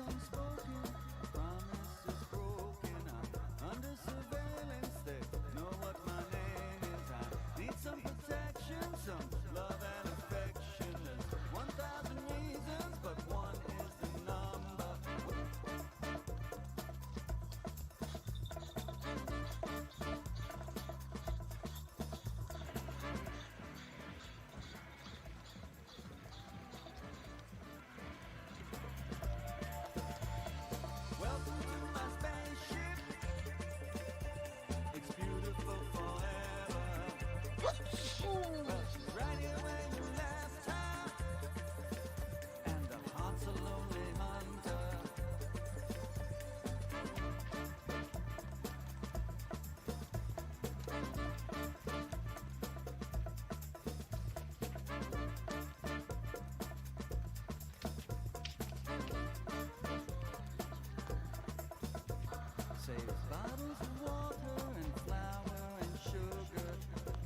unspoken, promises broken. I'm under surveillance, they know what my name is. I need some protection, some love and affection. There's 1,000 reasons, but one is the number. Welcome to my spaceship. It's beautiful forever. Well, she's right here where you left her. And the heart's a lonely hunter. Save bottles of water and flour and sugar.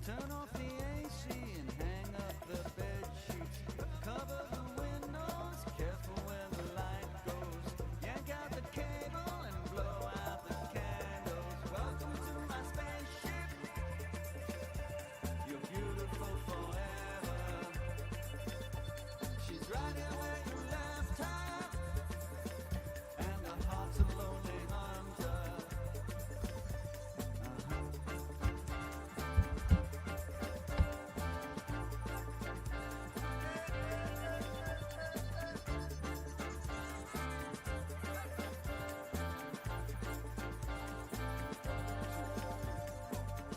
Turn off the AC and hang up the bed sheets. Cover the windows, careful where the light goes. Yank out the cable and blow out the candles. Welcome to my spaceship. You're beautiful forever. She's right here where you left her. And her heart's a lonely hunter.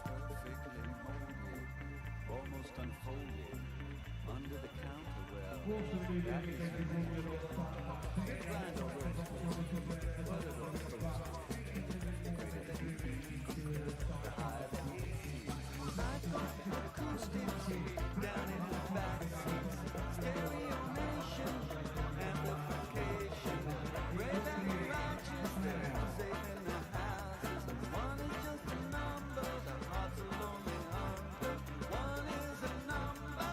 Perfectly molded, almost unfolded, under the counter where grind or roast, buttered or toasted, the hive I've got acoustics down in the back seats, stereo nation, amplification, brave and righteous, they're safe in their houses, and one is just a number, the heart's a lonely hunter. One is a number,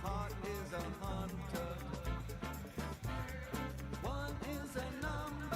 heart is a hunter. One is a number.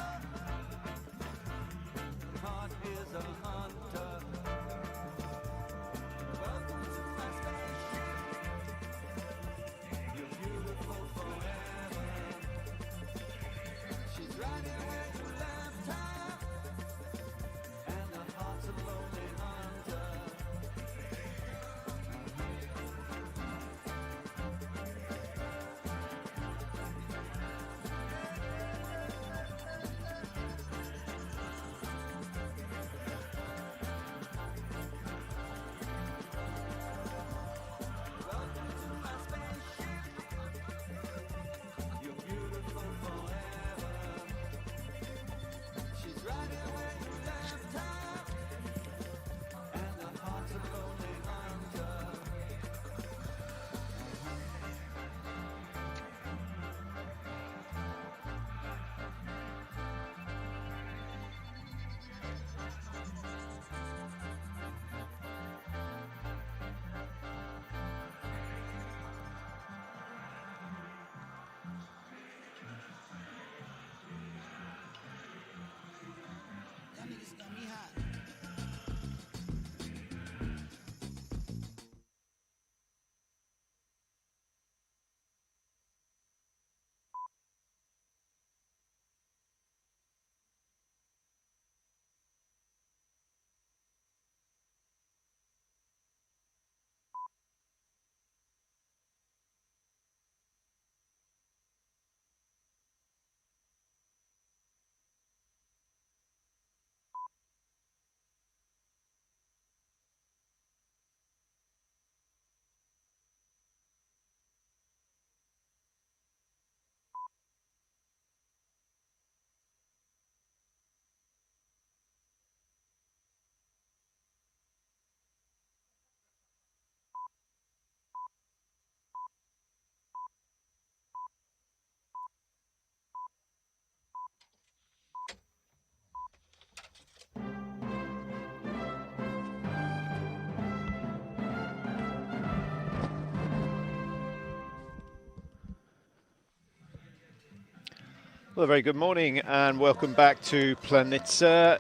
Well, a very good morning and welcome back to Planica.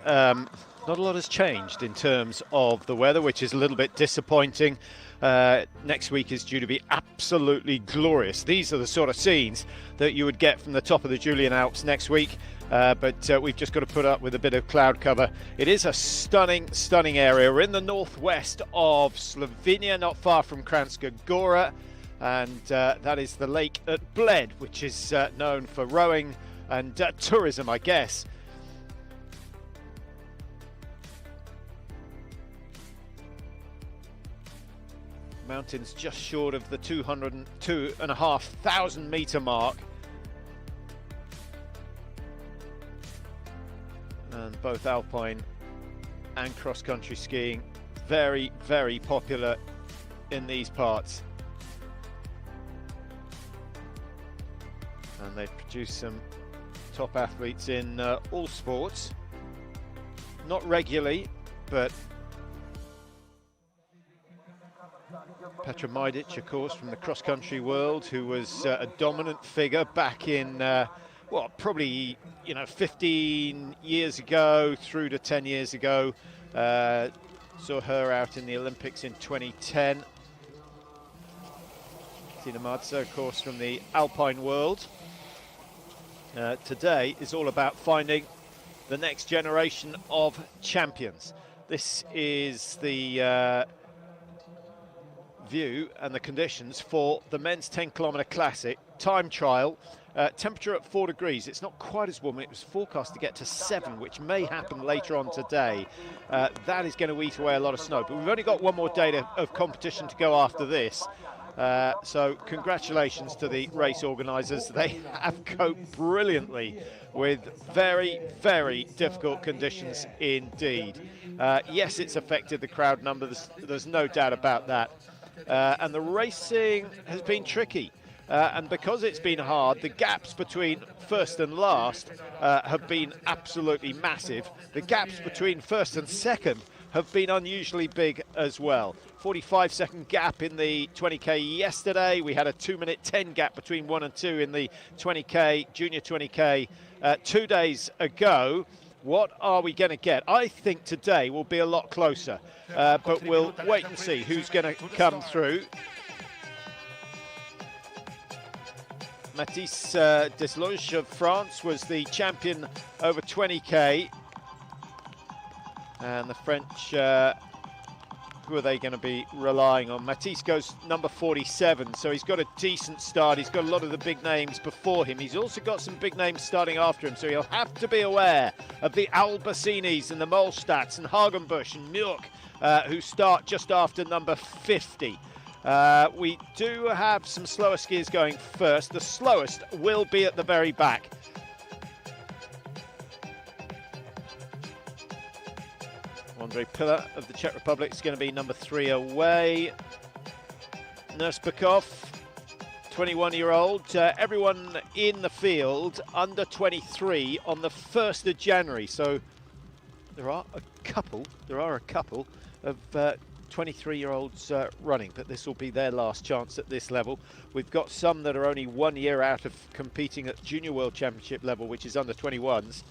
Not a lot has changed in terms of the weather, which is a little bit disappointing. Next week is due to be absolutely glorious. These are the sort of scenes that you would get from the top of the Julian Alps next week. But we've just got to put up with a bit of cloud cover. It is a stunning, stunning area. We're in the northwest of Slovenia, not far from Kranjska Gora. And that is the lake at Bled, which is known for rowing and tourism, I guess. Mountains just short of the 202,500 metre mark. And both alpine and cross-country skiing very, very popular in these parts. And they've produced some top athletes in all sports. Not regularly, but Petra Majdic, of course, from the cross-country world, who was a dominant figure back in, probably, 15 years ago through to 10 years ago. Saw her out in the Olympics in 2010. Tina Madza, of course, from the Alpine world. Today is all about finding the next generation of champions. This is the view and the conditions for the men's 10-kilometre classic time trial. Temperature at 4 degrees. It's not quite as warm. It was forecast to get to 7, which may happen later on today. That is going to eat away a lot of snow. But we've only got one more day of competition to go after this. So congratulations to the race organisers. They have coped brilliantly with very, very difficult conditions indeed. Yes, it's affected the crowd numbers. There's no doubt about that. And the racing has been tricky. And because it's been hard, the gaps between first and last have been absolutely massive. The gaps between first and second have been unusually big as well. 45-second gap in the 20k yesterday. We had a 2-minute 10 gap between 1 and 2 in the 20k, junior 20k 2 days ago. What are we going to get? I think today will be a lot closer, but we'll wait and see who's going to come through. Mathis Desloge of France was the champion over 20k. And the French, who are they going to be relying on? Mathis goes number 47, so he's got a decent start. He's got a lot of the big names before him. He's also got some big names starting after him, so he'll have to be aware of the Albacinis and the Molstats and Hagenbusch and Mürk, who start just after number 50. We do have some slower skiers going first. The slowest will be at the very back. Andrej Piller of the Czech Republic is going to be number 3 away. Nursbakov, 21-year-old. Everyone in the field under 23 on the 1st of January. So there are a couple of 23-year-olds running, but this will be their last chance at this level. We've got some that are only 1 year out of competing at Junior World Championship level, which is under 21s.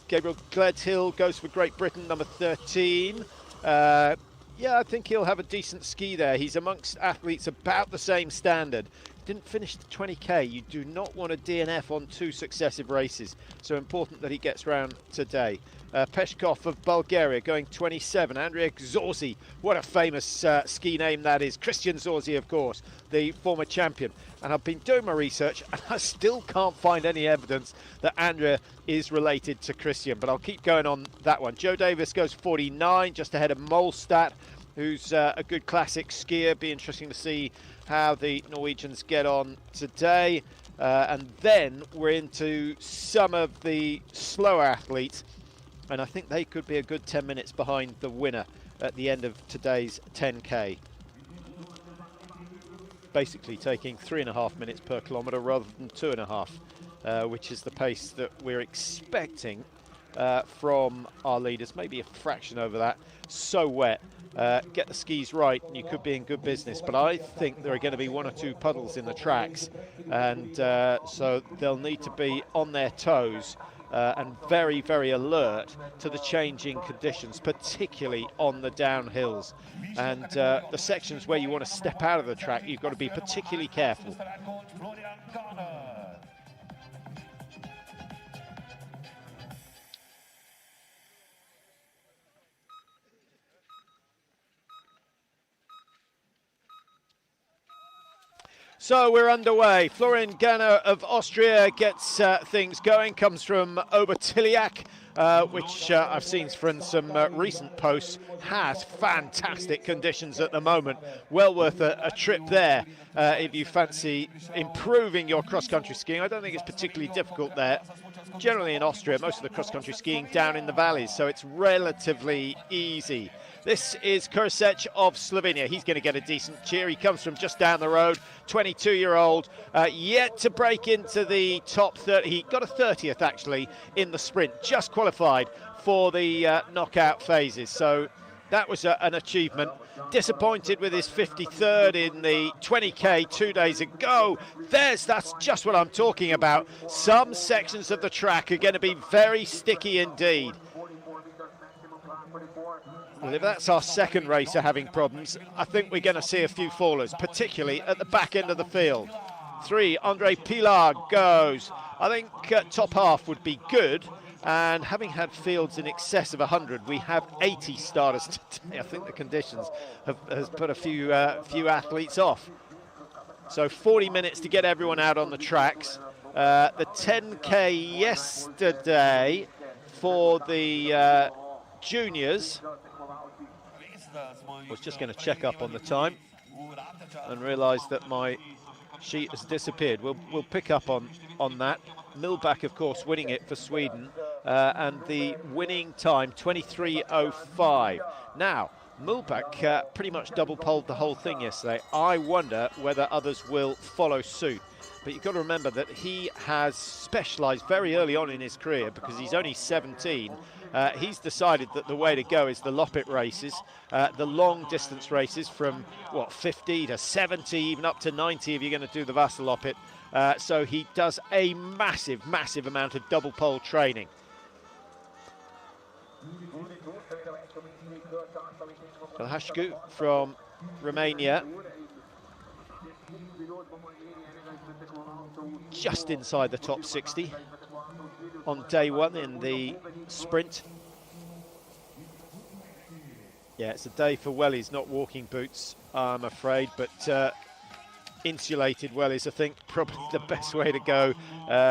Gabriel Gledhill goes for Great Britain, number 13. Yeah, I think he'll have a decent ski there. He's amongst athletes about the same standard. Didn't finish the 20k. You do not want a DNF on 2 successive races. So important that he gets round today. Peshkov of Bulgaria going 27. Andrea Zorzi, what a famous ski name that is. Christian Zorzi, of course, the former champion. And I've been doing my research and I still can't find any evidence that Andrea is related to Christian, but I'll keep going on that one. Joe Davis goes 49, just ahead of Molstat, who's a good classic skier. Be interesting to see how the Norwegians get on today. And then we're into some of the slower athletes, and I think they could be a good 10 minutes behind the winner at the end of today's 10k. Basically taking 3.5 minutes per kilometre rather than 2.5, which is the pace that we're expecting from our leaders. Maybe a fraction over that. So wet. get the skis right, and you could be in good business. But I think there are going to be one or two puddles in the tracks, and so they'll need to be on their toes and very, very alert to the changing conditions, particularly on the downhills. And the sections where you want to step out of the track, you've got to be particularly careful. So we're underway. Florian Ganner of Austria gets things going, comes from Obertiliac, which I've seen from some recent posts, has fantastic conditions at the moment. Well worth a trip there if you fancy improving your cross-country skiing. I don't think it's particularly difficult there. Generally in Austria, most of the cross-country skiing down in the valleys, so it's relatively easy. This is Kursec of Slovenia. He's going to get a decent cheer. He comes from just down the road, 22-year-old, yet to break into the top 30. He got a 30th, actually, in the sprint, just qualified for the knockout phases. So that was an achievement. Disappointed with his 53rd in the 20K 2 days ago. That's just what I'm talking about. Some sections of the track are going to be very sticky indeed. Well, if that's our second racer having problems, I think we're going to see a few fallers, particularly at the back end of the field. 3, Andre Pilar goes. I think top half would be good, and having had fields in excess of 100, we have 80 starters today. I think the conditions has put a few athletes off. So 40 minutes to get everyone out on the tracks. The 10K yesterday for the juniors. I was just going to check up on the time and realise that my sheet has disappeared. We'll pick up on that. Milbach, of course, winning it for Sweden, and the winning time 23:05. Now, Milbach pretty much double-poled the whole thing yesterday. I wonder whether others will follow suit. But you've got to remember that he has specialised very early on in his career, because he's only 17. He's decided that the way to go is the Loppet races, the long distance races from, 50 to 70, even up to 90 if you're going to do the Vasaloppet. So he does a massive, massive amount of double pole training. Hashku from Romania, just inside the top 60 on day one in the sprint. Yeah, it's a day for wellies, not walking boots, I'm afraid, but insulated wellies, I think, probably the best way to go,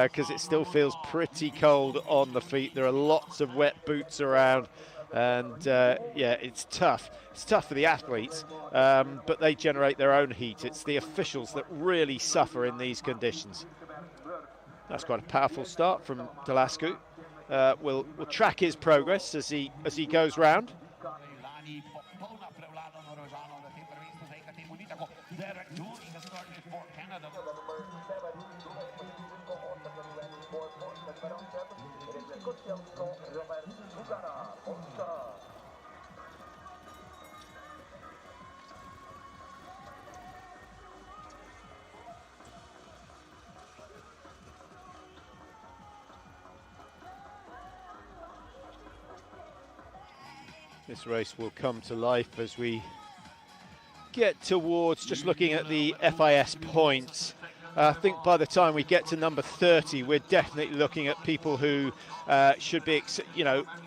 because it still feels pretty cold on the feet. There are lots of wet boots around, and yeah, it's tough. It's tough for the athletes, but they generate their own heat. It's the officials that really suffer in these conditions. That's quite a powerful start from Delascu. We'll track his progress as he goes round. This race will come to life as we get towards just looking at the FIS points. I think by the time we get to number 30, we're definitely looking at people who should be,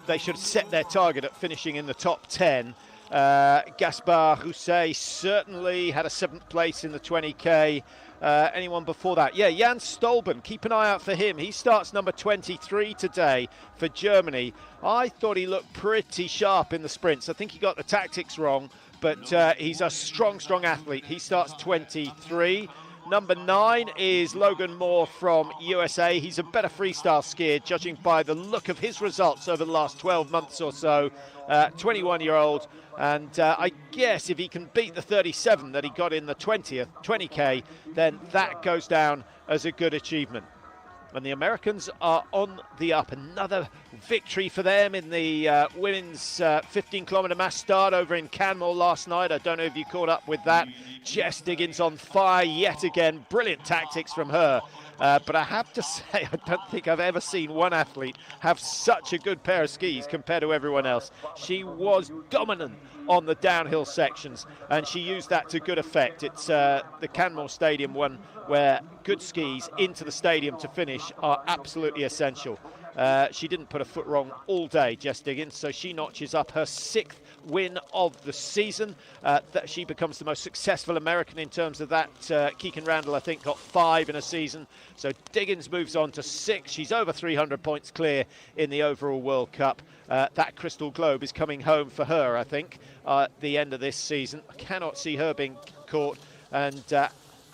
they should set their target at finishing in the top 10. Gaspar Rousset certainly had a 7th place in the 20K. Anyone before that? Yeah, Jan Stolben, keep an eye out for him. He starts number 23 today for Germany. I thought he looked pretty sharp in the sprints. I think he got the tactics wrong, but he's a strong athlete. He starts 23. Number 9 is Logan Moore from USA. He's a better freestyle skier, judging by the look of his results over the last 12 months or so. 21-year-old. And I guess if he can beat the 37 that he got in the 20K, then that goes down as a good achievement. And the Americans are on the up. Another victory for them in the women's 15-kilometre mass start over in Canmore last night. I don't know if you caught up with that. Jess Diggins on fire yet again. Brilliant tactics from her. But I have to say, I don't think I've ever seen one athlete have such a good pair of skis compared to everyone else. She was dominant on the downhill sections, and she used that to good effect. It's the Canmore Stadium one where good skis into the stadium to finish are absolutely essential. She didn't put a foot wrong all day, Jess Diggins, so she notches up her 6th win of the season. That she becomes the most successful American in terms of that. Keegan Randall, I think, got 5 in a season. So Diggins moves on to 6. She's over 300 points clear in the overall World Cup. That Crystal Globe is coming home for her, I think, at the end of this season. I cannot see her being caught. And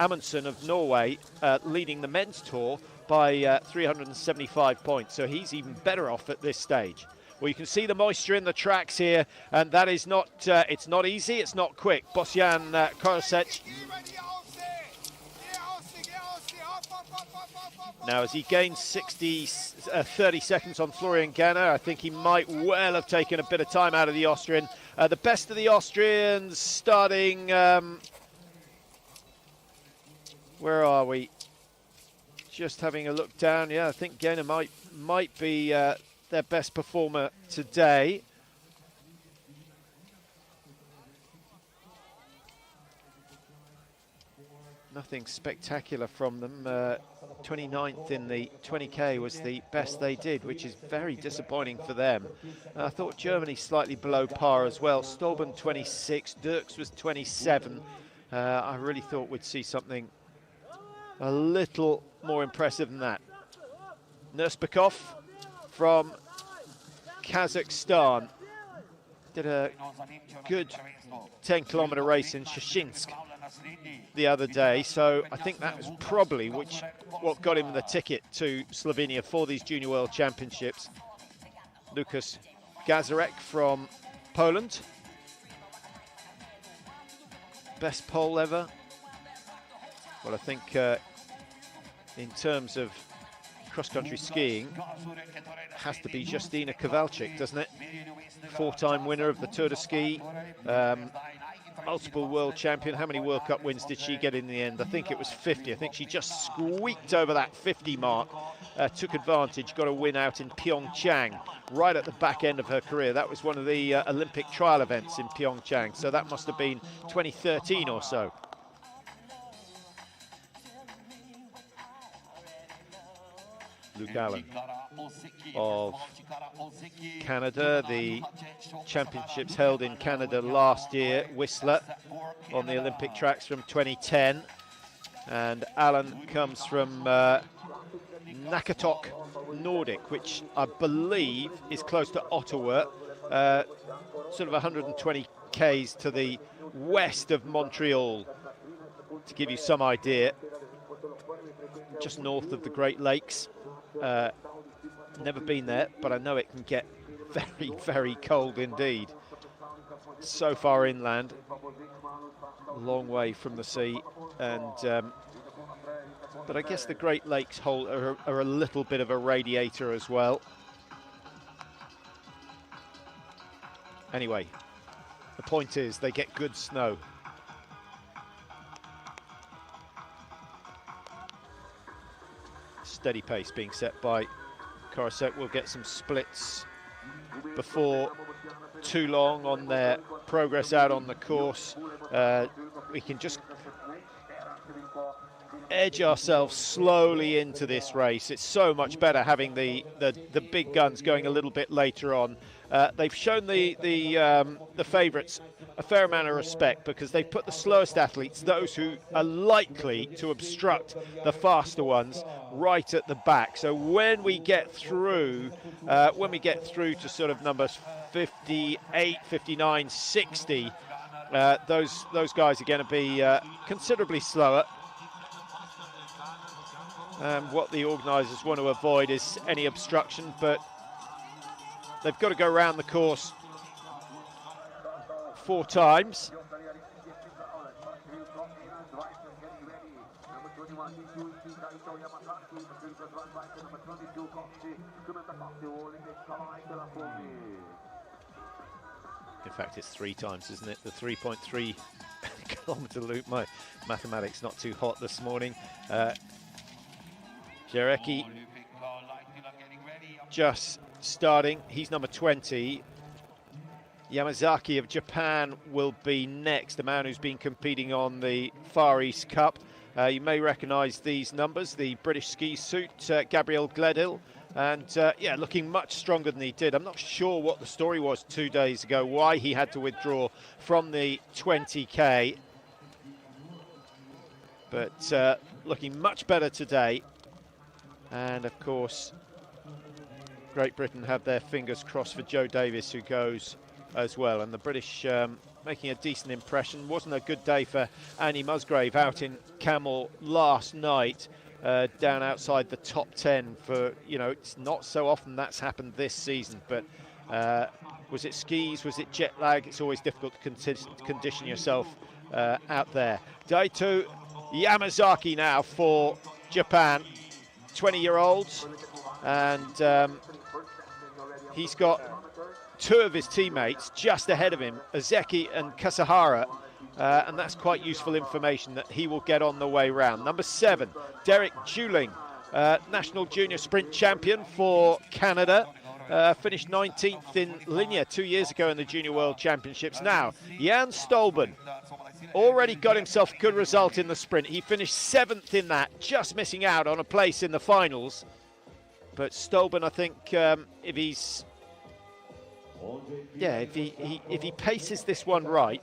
Amundsen of Norway leading the men's tour by 375 points. So he's even better off at this stage. Well, you can see the moisture in the tracks here, and that is not, it's not easy, it's not quick. Bosjan Korosec. Now, as he gains 30 seconds on Florian Ganner, I think he might well have taken a bit of time out of the Austrian. The best of the Austrians starting, where are we? Just having a look down. Yeah, I think Ganner might be their best performer today. Nothing spectacular from them. 29th in the 20k was the best they did, which is very disappointing for them. I thought Germany slightly below par as well. Stolben 26, Dirks was 27. I really thought we'd see something a little more impressive than that. Nurspakov from Kazakhstan did a good 10-kilometre race in Shashinsk the other day, so I think that was probably what got him the ticket to Slovenia for these Junior World Championships. Lukas Gazarek from Poland, best pole ever. Well, I think in terms of cross-country skiing, has to be Justina Kowalczyk, doesn't it? 4-time winner of the Tour de Ski, multiple world champion. How many World Cup wins did she get in the end? I think it was 50. I think she just squeaked over that 50 mark, took advantage, got a win out in Pyeongchang, right at the back end of her career. That was one of the Olympic trial events in Pyeongchang, so that must have been 2013 or so. Luke Allen of Canada, the championships held in Canada last year, Whistler, on the Olympic tracks from 2010. And Allen comes from Nakatok Nordic, which I believe is close to Ottawa, sort of 120 k's to the west of Montreal, to give you some idea, just north of the Great Lakes. Never been there, but I know it can get very, very cold indeed. So far inland, a long way from the sea, and but I guess the Great Lakes are a little bit of a radiator as well. Anyway, the point is they get good snow. Steady pace being set by Korosec. We'll get some splits before too long on their progress out on the course. We can just edge ourselves slowly into this race. It's so much better having the big guns going a little bit later on. They've shown the favourites a fair amount of respect, because they put the slowest athletes, those who are likely to obstruct the faster ones, right at the back. So when we get through to sort of numbers 58, 59, 60, those guys are going to be considerably slower. What the organisers want to avoid is any obstruction, but they've got to go around the course 4 times. In fact, it's 3 times, isn't it? The 3.3 kilometre loop. My mathematics not too hot this morning. Jarecki just starting. He's number 20. Yamazaki of Japan will be next, the man who's been competing on the Far East Cup. You may recognise these numbers, the British ski suit, Gabriel Gledhill, and yeah, looking much stronger than he did. I'm not sure what the story was 2 days ago, why he had to withdraw from the 20k, but looking much better today. And of course, Great Britain have their fingers crossed for Joe Davis, who goes as well, and the British making a decent impression. Wasn't a good day for Annie Musgrave out in Camel last night, down outside the top 10 for, you know, it's not so often that's happened this season, but was it skis, was it jet lag? It's always difficult to condition yourself out there. Daito Yamazaki now for Japan, 20-year-olds, and he's got 2 of his teammates just ahead of him, Ozeki and Kasahara, and that's quite useful information that he will get on the way round. Number 7, Derek Juling, national junior sprint champion for Canada, finished 19th in Linia 2 years ago in the Junior World Championships. Now, Jan Stolben already got himself a good result in the sprint. He finished 7th in that, just missing out on a place in the finals. But Stolben, I think, if he's if he paces this one right,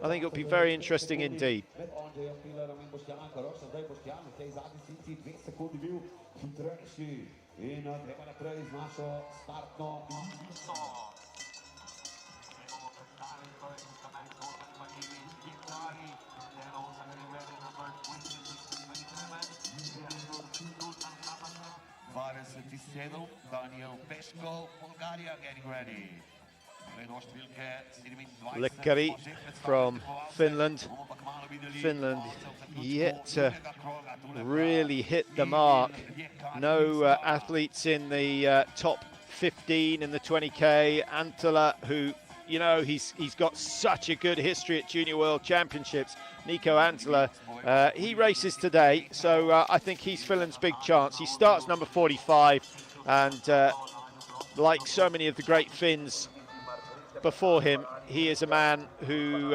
I think it'll be very interesting indeed. Daniel Pesko, Bulgaria, getting ready. Likkari from Finland. Finland yet to really hit the mark. No athletes in the top 15 in the 20k. Antala, who, you know, he's got such a good history at Junior World Championships. Nico Antala, he races today, so I think he's Finland's big chance. He starts number 45, and like so many of the great Finns before him, he is a man who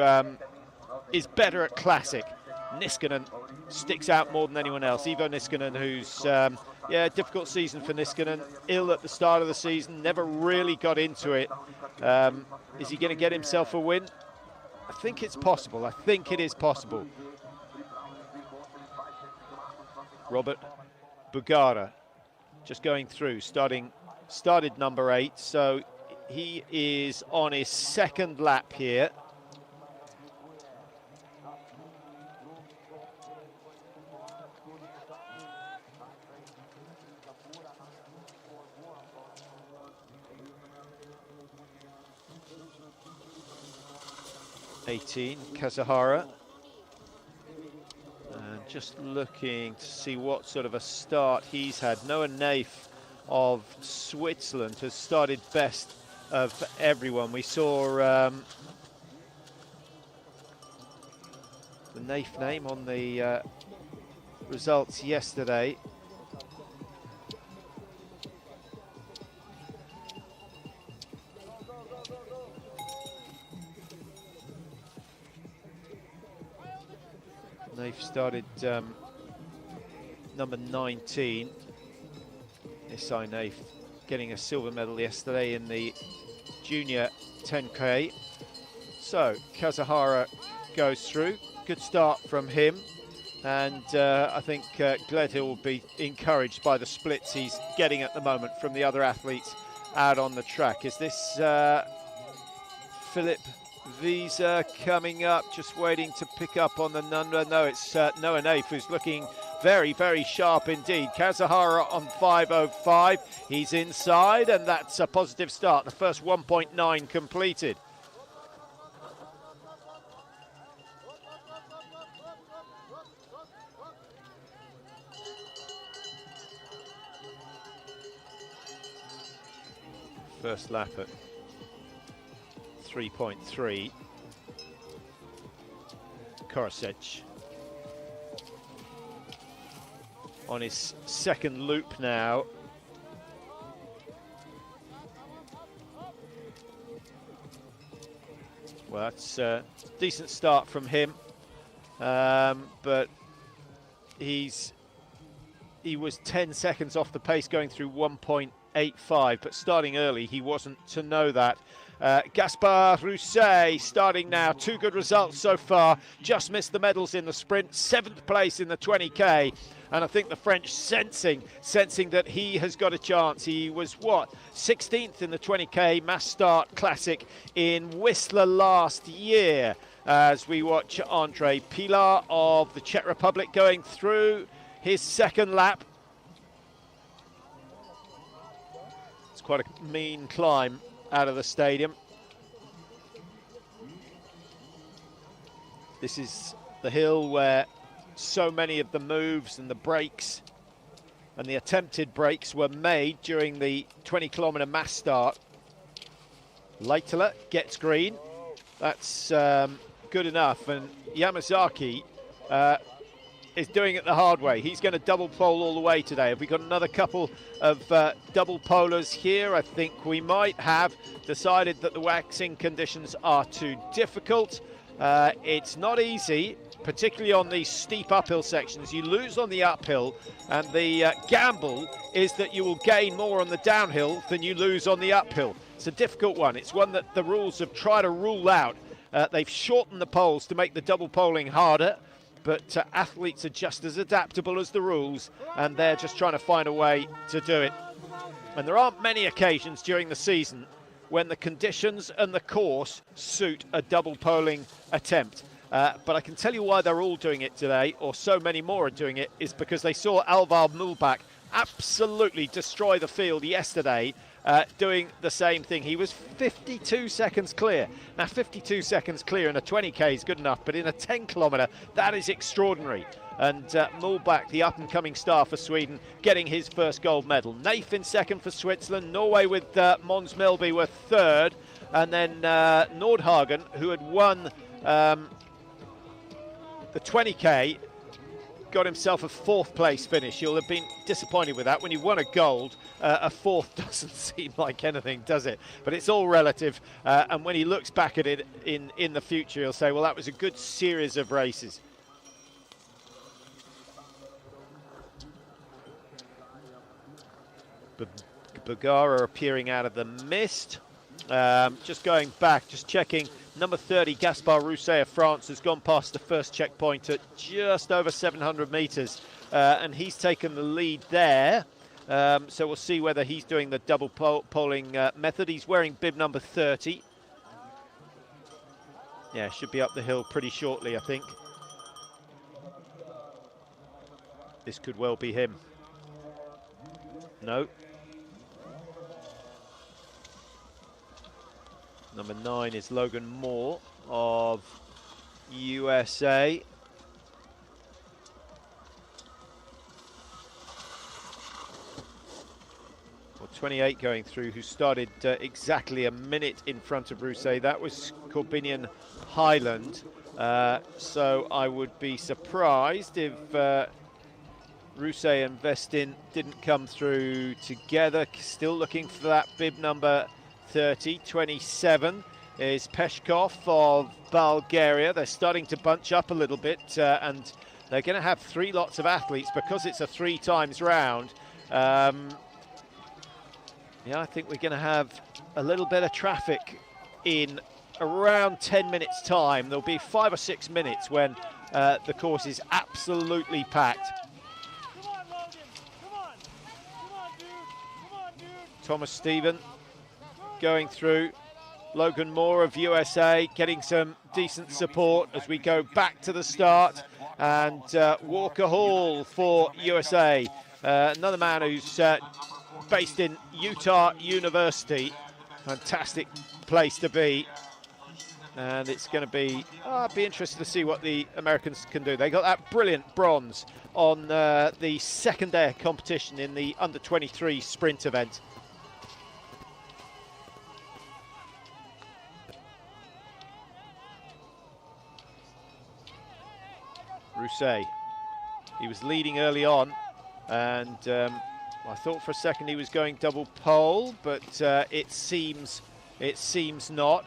is better at classic. Niskanen sticks out more than anyone else. Ivo Niskanen, who's difficult season for Niskanen, ill at the start of the season, never really got into it. Is he going to get himself a win? I think it's possible. I think it is possible. Robert Bugara just going through, started number 8, so he is on his 2nd lap here. Kasahara, and just looking to see what sort of a start he's had. Noah Naif of Switzerland has started best of everyone. We saw the Naif name on the results yesterday. Naif started number 19. Isai Naif getting a silver medal yesterday in the junior 10k. So Kasahara goes through. Good start from him, and I think Gledhill will be encouraged by the splits he's getting at the moment from the other athletes out on the track. Is this Philip Visa coming up, just waiting to pick up on the number? No, it's Noah Naif, who's looking very, very sharp indeed. Kasahara on 5:05. He's inside, and that's a positive start. The first 1.9 completed. First lap at 3.3. Korosec on his second loop now. Well, that's a decent start from him, but he was 10 seconds off the pace going through 1.85, but starting early he wasn't to know that. Gaspard Rousset starting now, 2 good results so far, just missed the medals in the sprint, 7th place in the 20k, and I think the French sensing that he has got a chance. He was, what, 16th in the 20k mass start classic in Whistler last year, as we watch André Pilar of the Czech Republic going through his second lap. It's quite a mean climb out of the stadium. This is the hill where so many of the moves and the breaks and the attempted breaks were made during the 20-kilometer mass start. Leitala gets green. That's good enough. And Yamazaki is doing it the hard way. He's going to double pole all the way today. Have we got another couple of double polers here? I think we might have decided that the waxing conditions are too difficult. It's not easy, particularly on these steep uphill sections. You lose on the uphill, and the gamble is that you will gain more on the downhill than you lose on the uphill. It's a difficult one. It's one that the rules have tried to rule out. They've shortened the poles to make the double poling harder, but athletes are just as adaptable as the rules, and they're just trying to find a way to do it. And there aren't many occasions during the season when the conditions and the course suit a double poling attempt. But I can tell you why they're all doing it today, or so many more are doing it, is because they saw Alvar Mulbach absolutely destroy the field yesterday, doing the same thing. He was 52 seconds clear. Now, 52 seconds clear in a 20k is good enough, but in a 10 kilometre, that is extraordinary. And Mulbach, the up-and-coming star for Sweden, getting his first gold medal. Naif in second for Switzerland. Norway with Mons Melby were third. And then Nordhagen, who had won the 20k, got himself a 4th place finish. You'll have been disappointed with that. When you won a gold, a 4th doesn't seem like anything, does it? But it's all relative. And when he looks back at it in the future, he'll say, well, that was a good series of races. Bagara appearing out of the mist. Just going back, just checking. Number 30, Gaspard Rousset of France, has gone past the first checkpoint at just over 700 metres, and he's taken the lead there. So we'll see whether he's doing the double polling method. He's wearing bib number 30. Yeah, should be up the hill pretty shortly, I think. This could well be him. No. Number 9 is Logan Moore of USA. Well, 28 going through, who started exactly a minute in front of Rousset. That was Corbinian Highland. So I would be surprised if Rousset and Vestin didn't come through together. Still looking for that bib number 30. 27 is Peshkov of Bulgaria. They're starting to bunch up a little bit, and they're going to have 3 lots of athletes because it's a 3 times round. Yeah, I think we're going to have a little bit of traffic in around 10 minutes time. There'll be 5 or 6 minutes when the course is absolutely packed. Thomas Stephen going through. Logan Moore of USA getting some decent support as we go back to the start. And Walker Hall for USA, another man who's based in Utah University. Fantastic place to be. And it's going to be, I'd be interested to see what the Americans can do. They got that brilliant bronze on the second day of competition in the under-23 sprint event. Rousset. He was leading early on, and I thought for a second he was going double pole, but it seems not.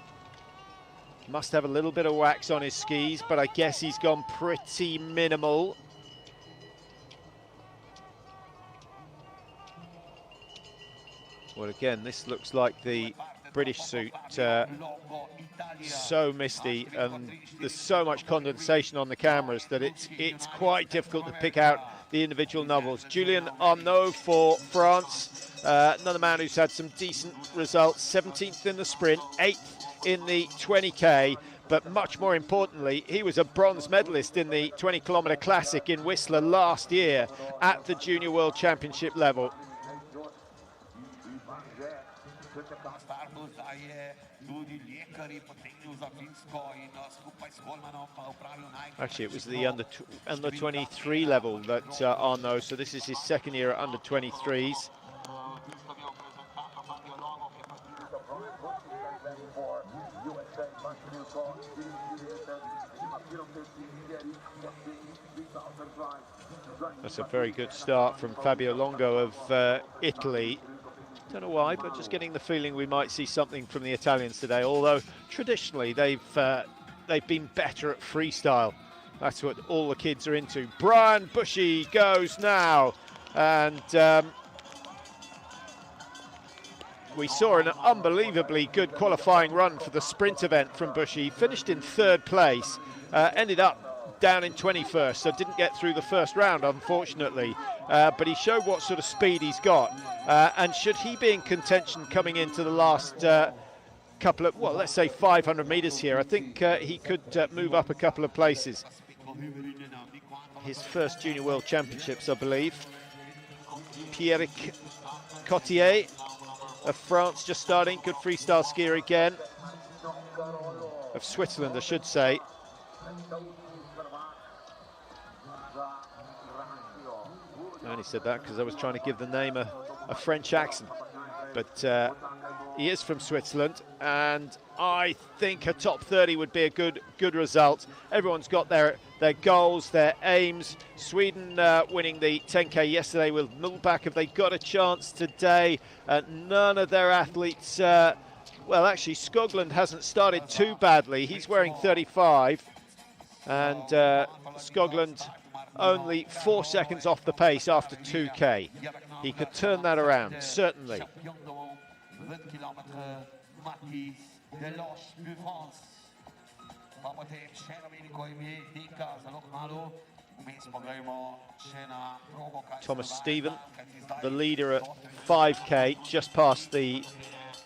Must have a little bit of wax on his skis, but I guess he's gone pretty minimal. Well, again, this looks like the British suit, so misty, and there's so much condensation on the cameras that it's quite difficult to pick out the individual novels. Julien Arnaud for France, another man who's had some decent results, 17th in the sprint, 8th in the 20k, but much more importantly, he was a bronze medalist in the 20-kilometer classic in Whistler last year at the Junior World Championship level. Actually, it was the under 23 level that Arnaud, so this is his second year at under 23s. That's a very good start from Fabio Longo of Italy. Don't know why, but just getting the feeling we might see something from the Italians today, although traditionally they've been better at freestyle. That's what all the kids are into. Brian Bushy goes now, and we saw an unbelievably good qualifying run for the sprint event from Bushy. Finished in 3rd place, ended up down in 21st, so didn't get through the first round, unfortunately. But he showed what sort of speed he's got. And should he be in contention coming into the last couple of, well, let's say 500 meters here, I think he could move up a couple of places. His first Junior World Championships, I believe. Pierrick Cotier of France just starting, good freestyle skier again. Of Switzerland, I should say. I only said that because I was trying to give the name a French accent, but he is from Switzerland, and I think a top 30 would be a good result. Everyone's got their goals, their aims. Sweden winning the 10k yesterday with Mühlbach. Have they got a chance today? None of their athletes, well, actually Skoglund hasn't started too badly. He's wearing 35, and Skoglund only 4 seconds off the pace after 2k. He could turn that around, certainly. Thomas Stephen, the leader at 5k, just past the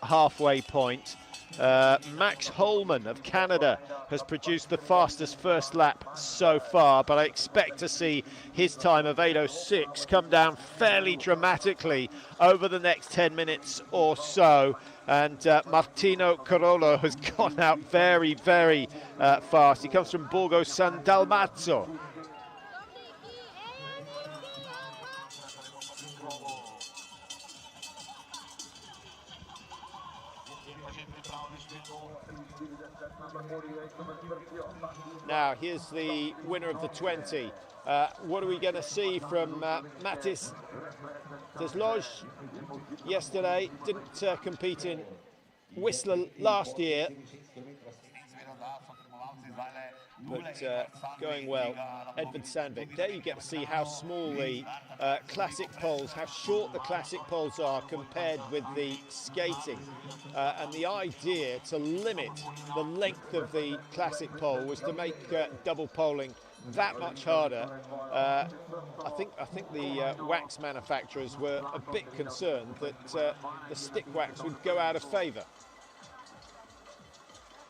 halfway point. Max Holman of Canada has produced the fastest first lap so far, but I expect to see his time of 8:06 come down fairly dramatically over the next 10 minutes or so. And Martino Corolo has gone out very, very fast. He comes from Borgo San Dalmazzo. Now, here's the winner of the 20. What are we going to see from Matis Desloj? Yesterday, didn't compete in Whistler last year, but going well. Edvard Sandvik. There you get to see how small the classic poles, how short the classic poles are compared with the skating. And the idea to limit the length of the classic pole was to make double poling that much harder. I think the wax manufacturers were a bit concerned that the stick wax would go out of favour.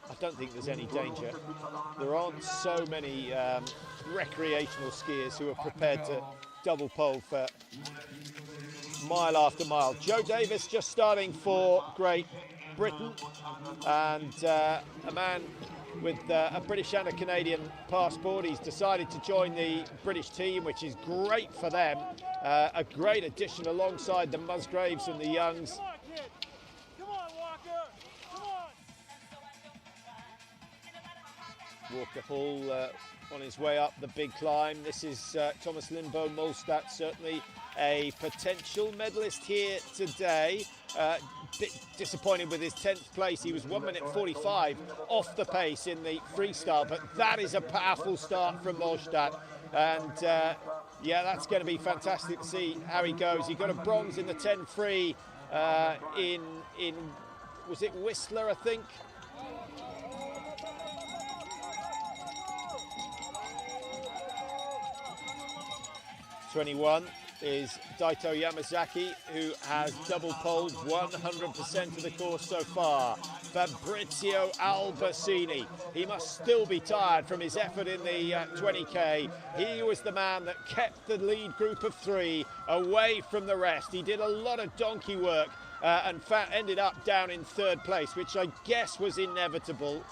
I don't think there's any danger. There aren't so many recreational skiers who are prepared to double pole for mile after mile. Joe Davis just starting for Great Britain, and a man with a British and a Canadian passport. He's decided to join the British team, which is great for them. A great addition alongside the Musgraves and the Youngs. Walker Hall on his way up the big climb. This is Thomas Limbo Molstad, certainly a potential medalist here today. Bit disappointed with his 10th place. He was 1 minute 45 off the pace in the freestyle, but that is a powerful start from Molstad. And yeah, that's going to be fantastic to see how he goes. He got a bronze in the 10 free in was it Whistler, I think? '21 is Daito Yamazaki, who has double poled 100% of the course so far. Fabrizio Albercini, he must still be tired from his effort in the 20k. He was the man that kept the lead group of 3 away from the rest. He did a lot of donkey work and ended up down in 3rd place, which I guess was inevitable.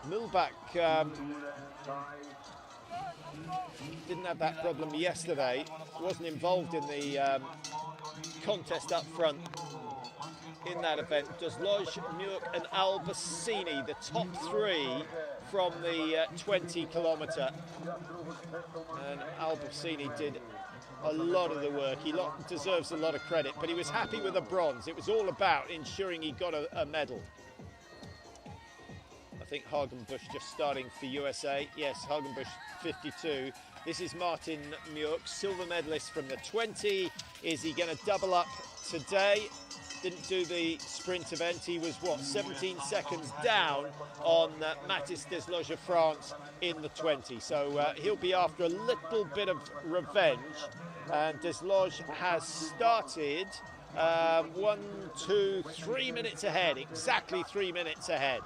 Mühlbach didn't have that problem yesterday, wasn't involved in the contest up front in that event. Deslodge, Muir and Albercini, the top 3 from the 20 kilometre. And Albercini did a lot of the work. He deserves a lot of credit, but he was happy with a bronze. It was all about ensuring he got a medal. I think Hagenbusch just starting for USA. Yes, Hagenbusch 52. This is Martin Muir, silver medalist from the 20. Is he going to double up today? Didn't do the sprint event. He was, what, 17 seconds down on Mathis Desloge of France in the 20. So he'll be after a little bit of revenge. And Desloge has started 1, 2, 3 minutes ahead, exactly 3 minutes ahead.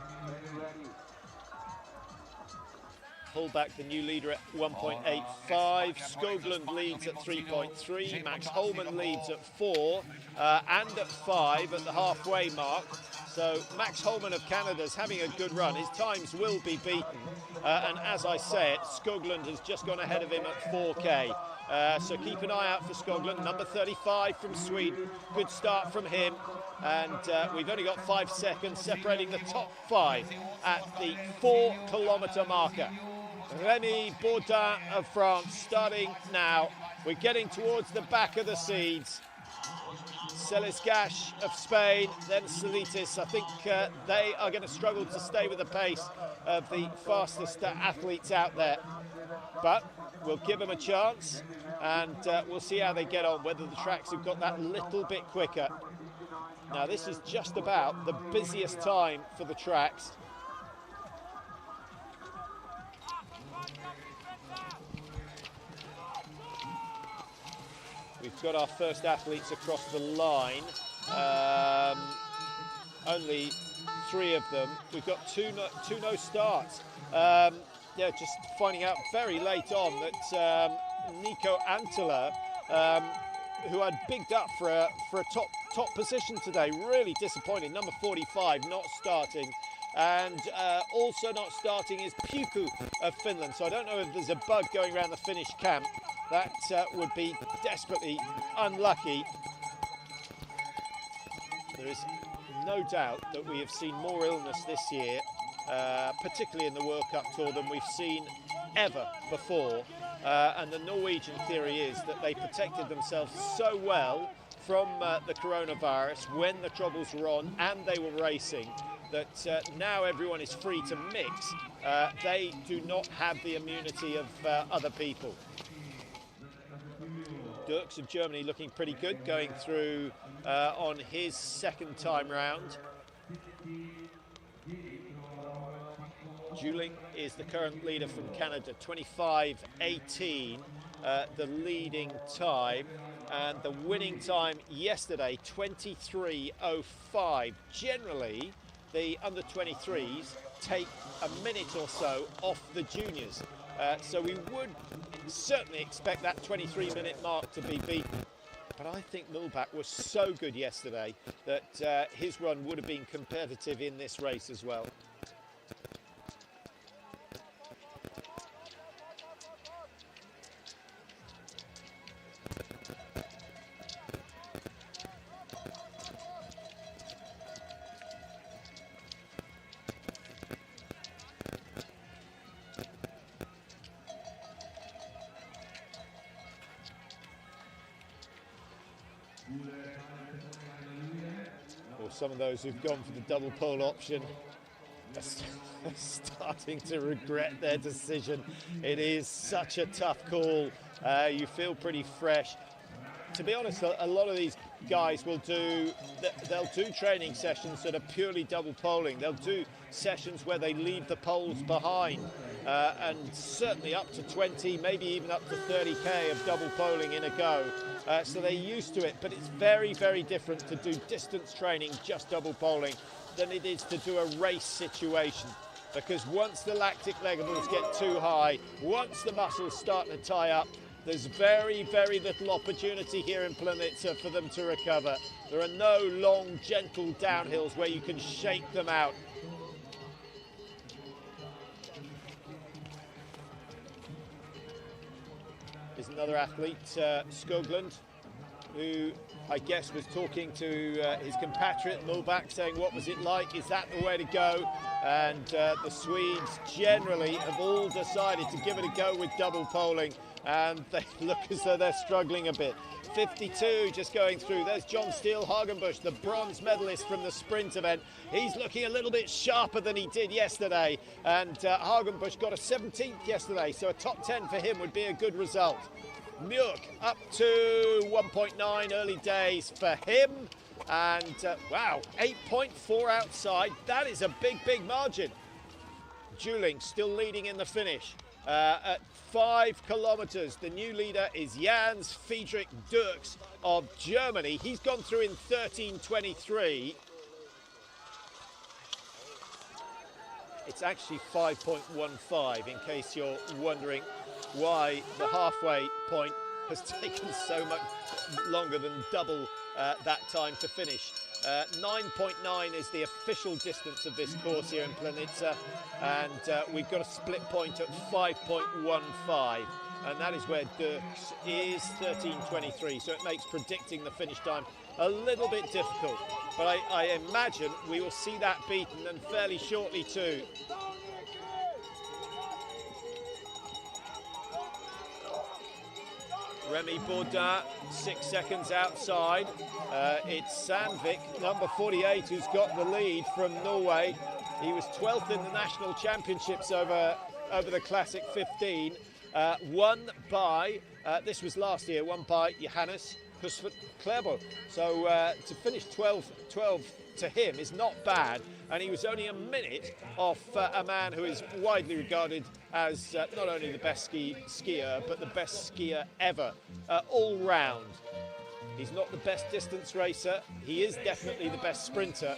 Pullback, the new leader at 1.85. Skoglund leads at 3.3. Max Holman leads at 4 and at 5 at the halfway mark. So Max Holman of Canada is having a good run. His times will be beaten. And as I say it, Skoglund has just gone ahead of him at 4K. So keep an eye out for Skoglund, number 35 from Sweden. Good start from him. And we've only got 5 seconds separating the top 5 at the 4 kilometre marker. Rémi Baudin of France starting now. We're getting towards the back of the seeds. Celisgash of Spain, then Salitis. I think they are going to struggle to stay with the pace of the fastest athletes out there. But we'll give them a chance and we'll see how they get on, whether the tracks have got that little bit quicker. Now this is just about the busiest time for the tracks. We've got our first athletes across the line. Only 3 of them. We've got two no starts. Yeah, just finding out very late on that Nico Antela, who I'd bigged up for a top position today, really disappointed. Number 45 not starting. And also not starting is Puku of Finland. So I don't know if there's a bug going around the Finnish camp. That would be desperately unlucky. There is no doubt that we have seen more illness this year, particularly in the World Cup Tour, than we've seen ever before. And the Norwegian theory is that they protected themselves so well from the coronavirus when the troubles were on and they were racing, that now everyone is free to mix. They do not have the immunity of other people. Dirks of Germany looking pretty good, going through on his 2nd time round. Juling is the current leader from Canada, 25.18, the leading time. And the winning time yesterday, 23.05. Generally, the under-23s take a minute or so off the juniors. So we would certainly expect that 23-minute mark to be beaten. But I think Mühlbach was so good yesterday that his run would have been competitive in this race as well. some of those who've gone for the double pole option are starting to regret their decision. It is such a tough call. You feel pretty fresh. To be honest, a lot of these guys they'll do training sessions that are purely double poling. They'll do sessions where they leave the poles behind, and certainly up to 20, maybe even up to 30k of double poling in a go. So they're used to it, but it's very, very different to do distance training just double poling than it is to do a race situation. Because once the lactic legables get too high, once the muscles start to tie up, there's very, very little opportunity here in Planica for them to recover. There are no long, gentle downhills where you can shake them out. There's another athlete, Skoglund, who I guess was talking to his compatriot Novak, saying, what was it like? Is that the way to go? And the Swedes generally have all decided to give it a go with double poling, and they look as though they're struggling a bit. 52 just going through. There's John Steele-Hagenbusch, the bronze medalist from the sprint event. He's looking a little bit sharper than he did yesterday, and Hagenbusch got a 17th yesterday, so a top 10 for him would be a good result. Mjörk up to 1.9, early days for him, and wow, 8.4 outside. That is a big, big margin. Juling still leading in the finish. At 5 kilometers, the new leader is Jans Friedrich Dirks of Germany. He's gone through in 13:23. It's actually 5.15, in case you're wondering why the halfway point has taken so much longer than double that time to finish. 9.9 is the official distance of this course here in Planica, and we've got a split point at 5.15, and that is where Dirks is 13:23, so it makes predicting the finish time a little bit difficult, but I imagine we will see that beaten, and fairly shortly too. Remy Baudin, 6 seconds outside. It's Sandvik, number 48, who's got the lead from Norway. He was 12th in the national championships over the Classic 15. Won by, this was last year, won by Johannes Husfeldt Klæbo. So to finish 12 to him is not bad, and he was only a minute off a man who is widely regarded as not only the best skier, but the best skier ever, all round. He's not the best distance racer, he is definitely the best sprinter,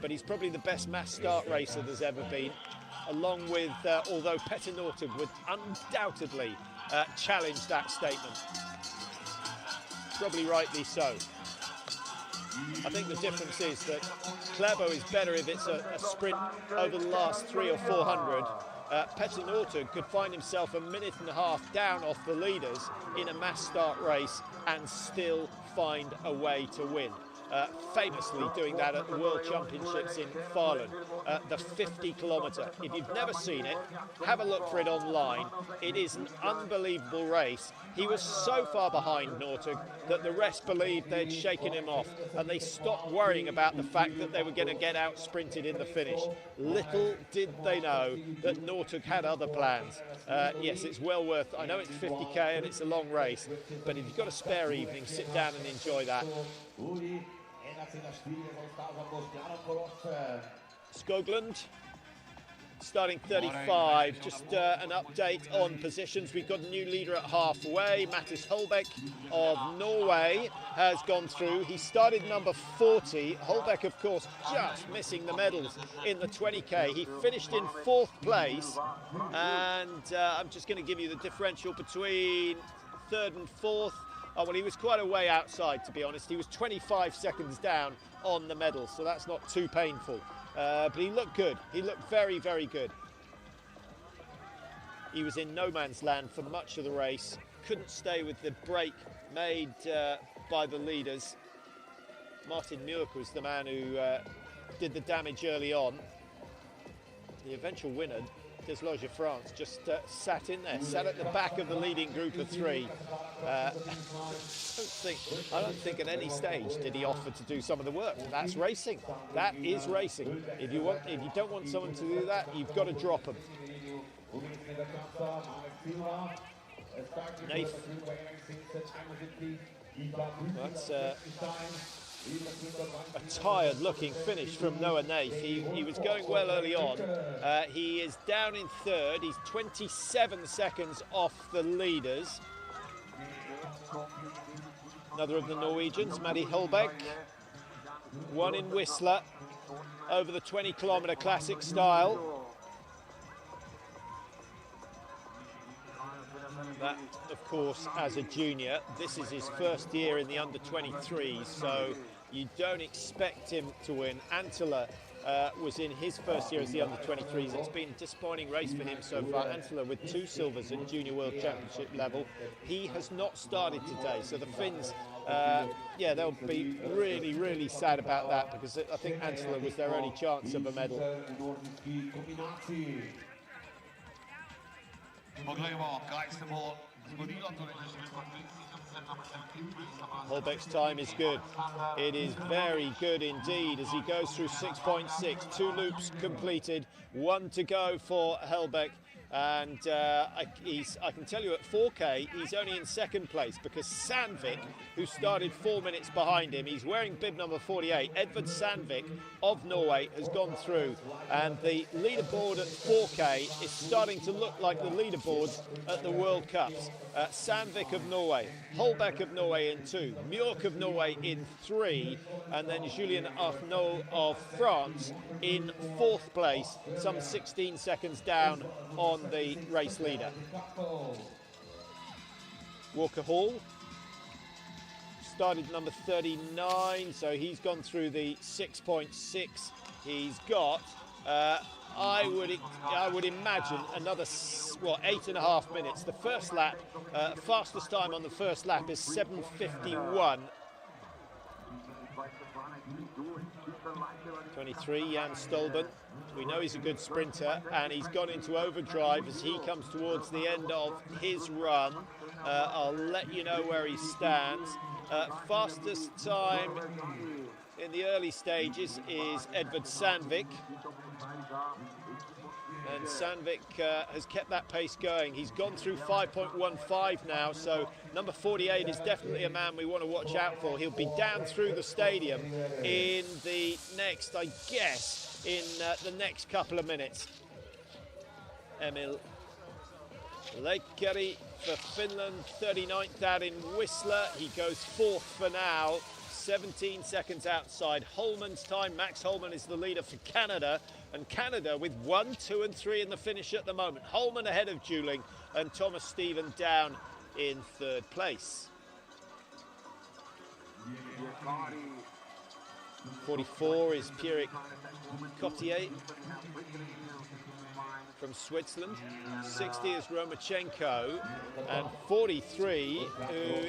but he's probably the best mass start racer there's ever been, along with, although Petter Northug would undoubtedly challenge that statement. Probably rightly so. I think the difference is that Klæbo is better if it's a sprint over the last 300 or 400. Petter Northug could find himself a minute and a half down off the leaders in a mass start race and still find a way to win. Famously doing that at the World Championships in Falun, the 50 kilometre. If you've never seen it, have a look for it online. It is an unbelievable race. He was so far behind Northug that the rest believed they'd shaken him off, and they stopped worrying about the fact that they were going to get out sprinted in the finish. Little did they know that Northug had other plans. Yes, it's well worth, I know it's 50k and it's a long race, but if you've got a spare evening, sit down and enjoy that. Skoglund starting 35, just an update on positions. We've got a new leader at halfway. Mattis Holbæk of Norway has gone through. He started number 40. Holbæk, of course, just missing the medals in the 20k. He finished in 4th place, and I'm just going to give you the differential between 3rd and 4th. Oh, well, he was quite a way outside, to be honest. He was 25 seconds down on the medal, so that's not too painful. But he looked good. He looked very, very good. He was in no man's land for much of the race. Couldn't stay with the break made by the leaders. Martin Mjörk was the man who did the damage early on. The eventual winner, Desloge France just sat in there, sat at the back of the leading group of three. I don't think at any stage did he offer to do some of the work. That's racing. That is racing. If you don't want someone to do that, you've got to drop them. Nath. That's a tired looking finish from Noah Nath. He was going well early on. He is down in third. He's 27 seconds off the leaders. Another of the Norwegians, Maddie Holbeck, won in Whistler over the 20-kilometre classic style. That, of course, as a junior. This is his first year in the under-23s, so you don't expect him to win. Antela was in his first year as the under-23s. It's been a disappointing race for him so far. Antela with 2 silvers at Junior World Championship level. He has not started today, so the Finns, yeah, they'll be really, really sad about that, because I think Antela was their only chance of a medal. Holbeck's time is good. It is very good indeed as he goes through 6.6. 2 loops completed, 1 to go for Holbeck. And I can tell you at 4K, he's only in second place because Sandvik, who started 4 minutes behind him, he's wearing bib number 48. Edvard Sandvik of Norway has gone through. And the leaderboard at 4K is starting to look like the leaderboards at the World Cups. Sandvik of Norway, Holbeck of Norway in 2, Mjork of Norway in 3, and then Julien Arnaud of France in 4th place, some 16 seconds down on the race leader. Walker Hall started number 39, so he's gone through the 6.6 he's got. I would imagine another 8.5 minutes. The first lap, fastest time on the first lap is 7:51. 23, Jan Stolben. We know he's a good sprinter, and he's gone into overdrive as he comes towards the end of his run. I'll let you know where he stands. Fastest time in the early stages is Edvard Sandvik. And Sandvik has kept that pace going. He's gone through 5.15 now, so number 48 is definitely a man we want to watch out for. He'll be down through the stadium in the next, I guess, in the next couple of minutes. Emil Leikkari for Finland, 39th out in Whistler. He goes 4th for now, 17 seconds outside Holman's time. Max Holman is the leader for Canada, and Canada with 1, 2 and 3 in the finish at the moment. Holman ahead of Juling and Thomas Stephen down in 3rd place. 44 is Pierrick Cotier from Switzerland. 60 is Romachenko, and 43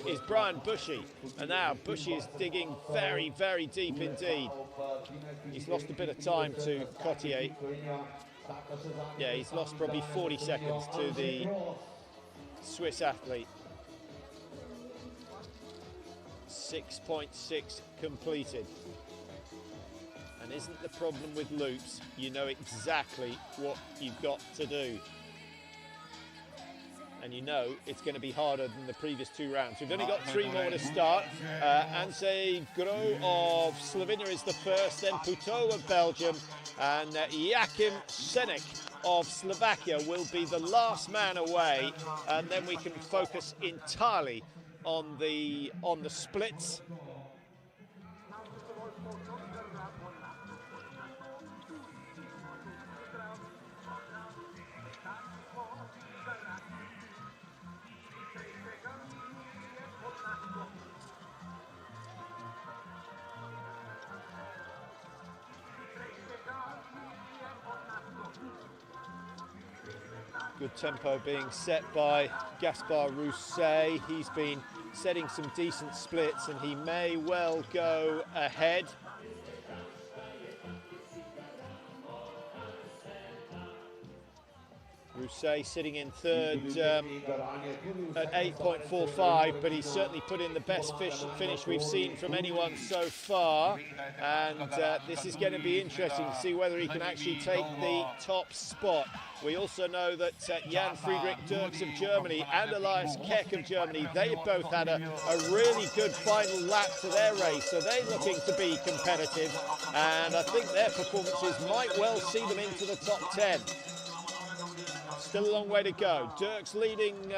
is Brian Bushy. And now Bushy is digging very, very deep indeed. He's lost a bit of time to Cotier. Yeah, he's lost probably 40 seconds to the Swiss athlete. 6.6 completed. And isn't the problem with loops, you know exactly what you've got to do. And you know it's going to be harder than the previous 2 rounds. We've only got 3 more to start. Anse Gros of Slovenia is the first, then Puteaux of Belgium, and Jakim Senek of Slovakia will be the last man away. And then we can focus entirely on the splits. Good tempo being set by Gaspar Rousset. He's been setting some decent splits and he may well go ahead. Rousset sitting in third at 8.45, but he's certainly put in the best finish we've seen from anyone so far. And this is going to be interesting to see whether he can actually take the top spot. We also know that Jan Friedrich Dirks of Germany and Elias Keck of Germany, they both had a really good final lap to their race, so they're looking to be competitive, and I think their performances might well see them into the top 10. Still a long way to go. Dirks leading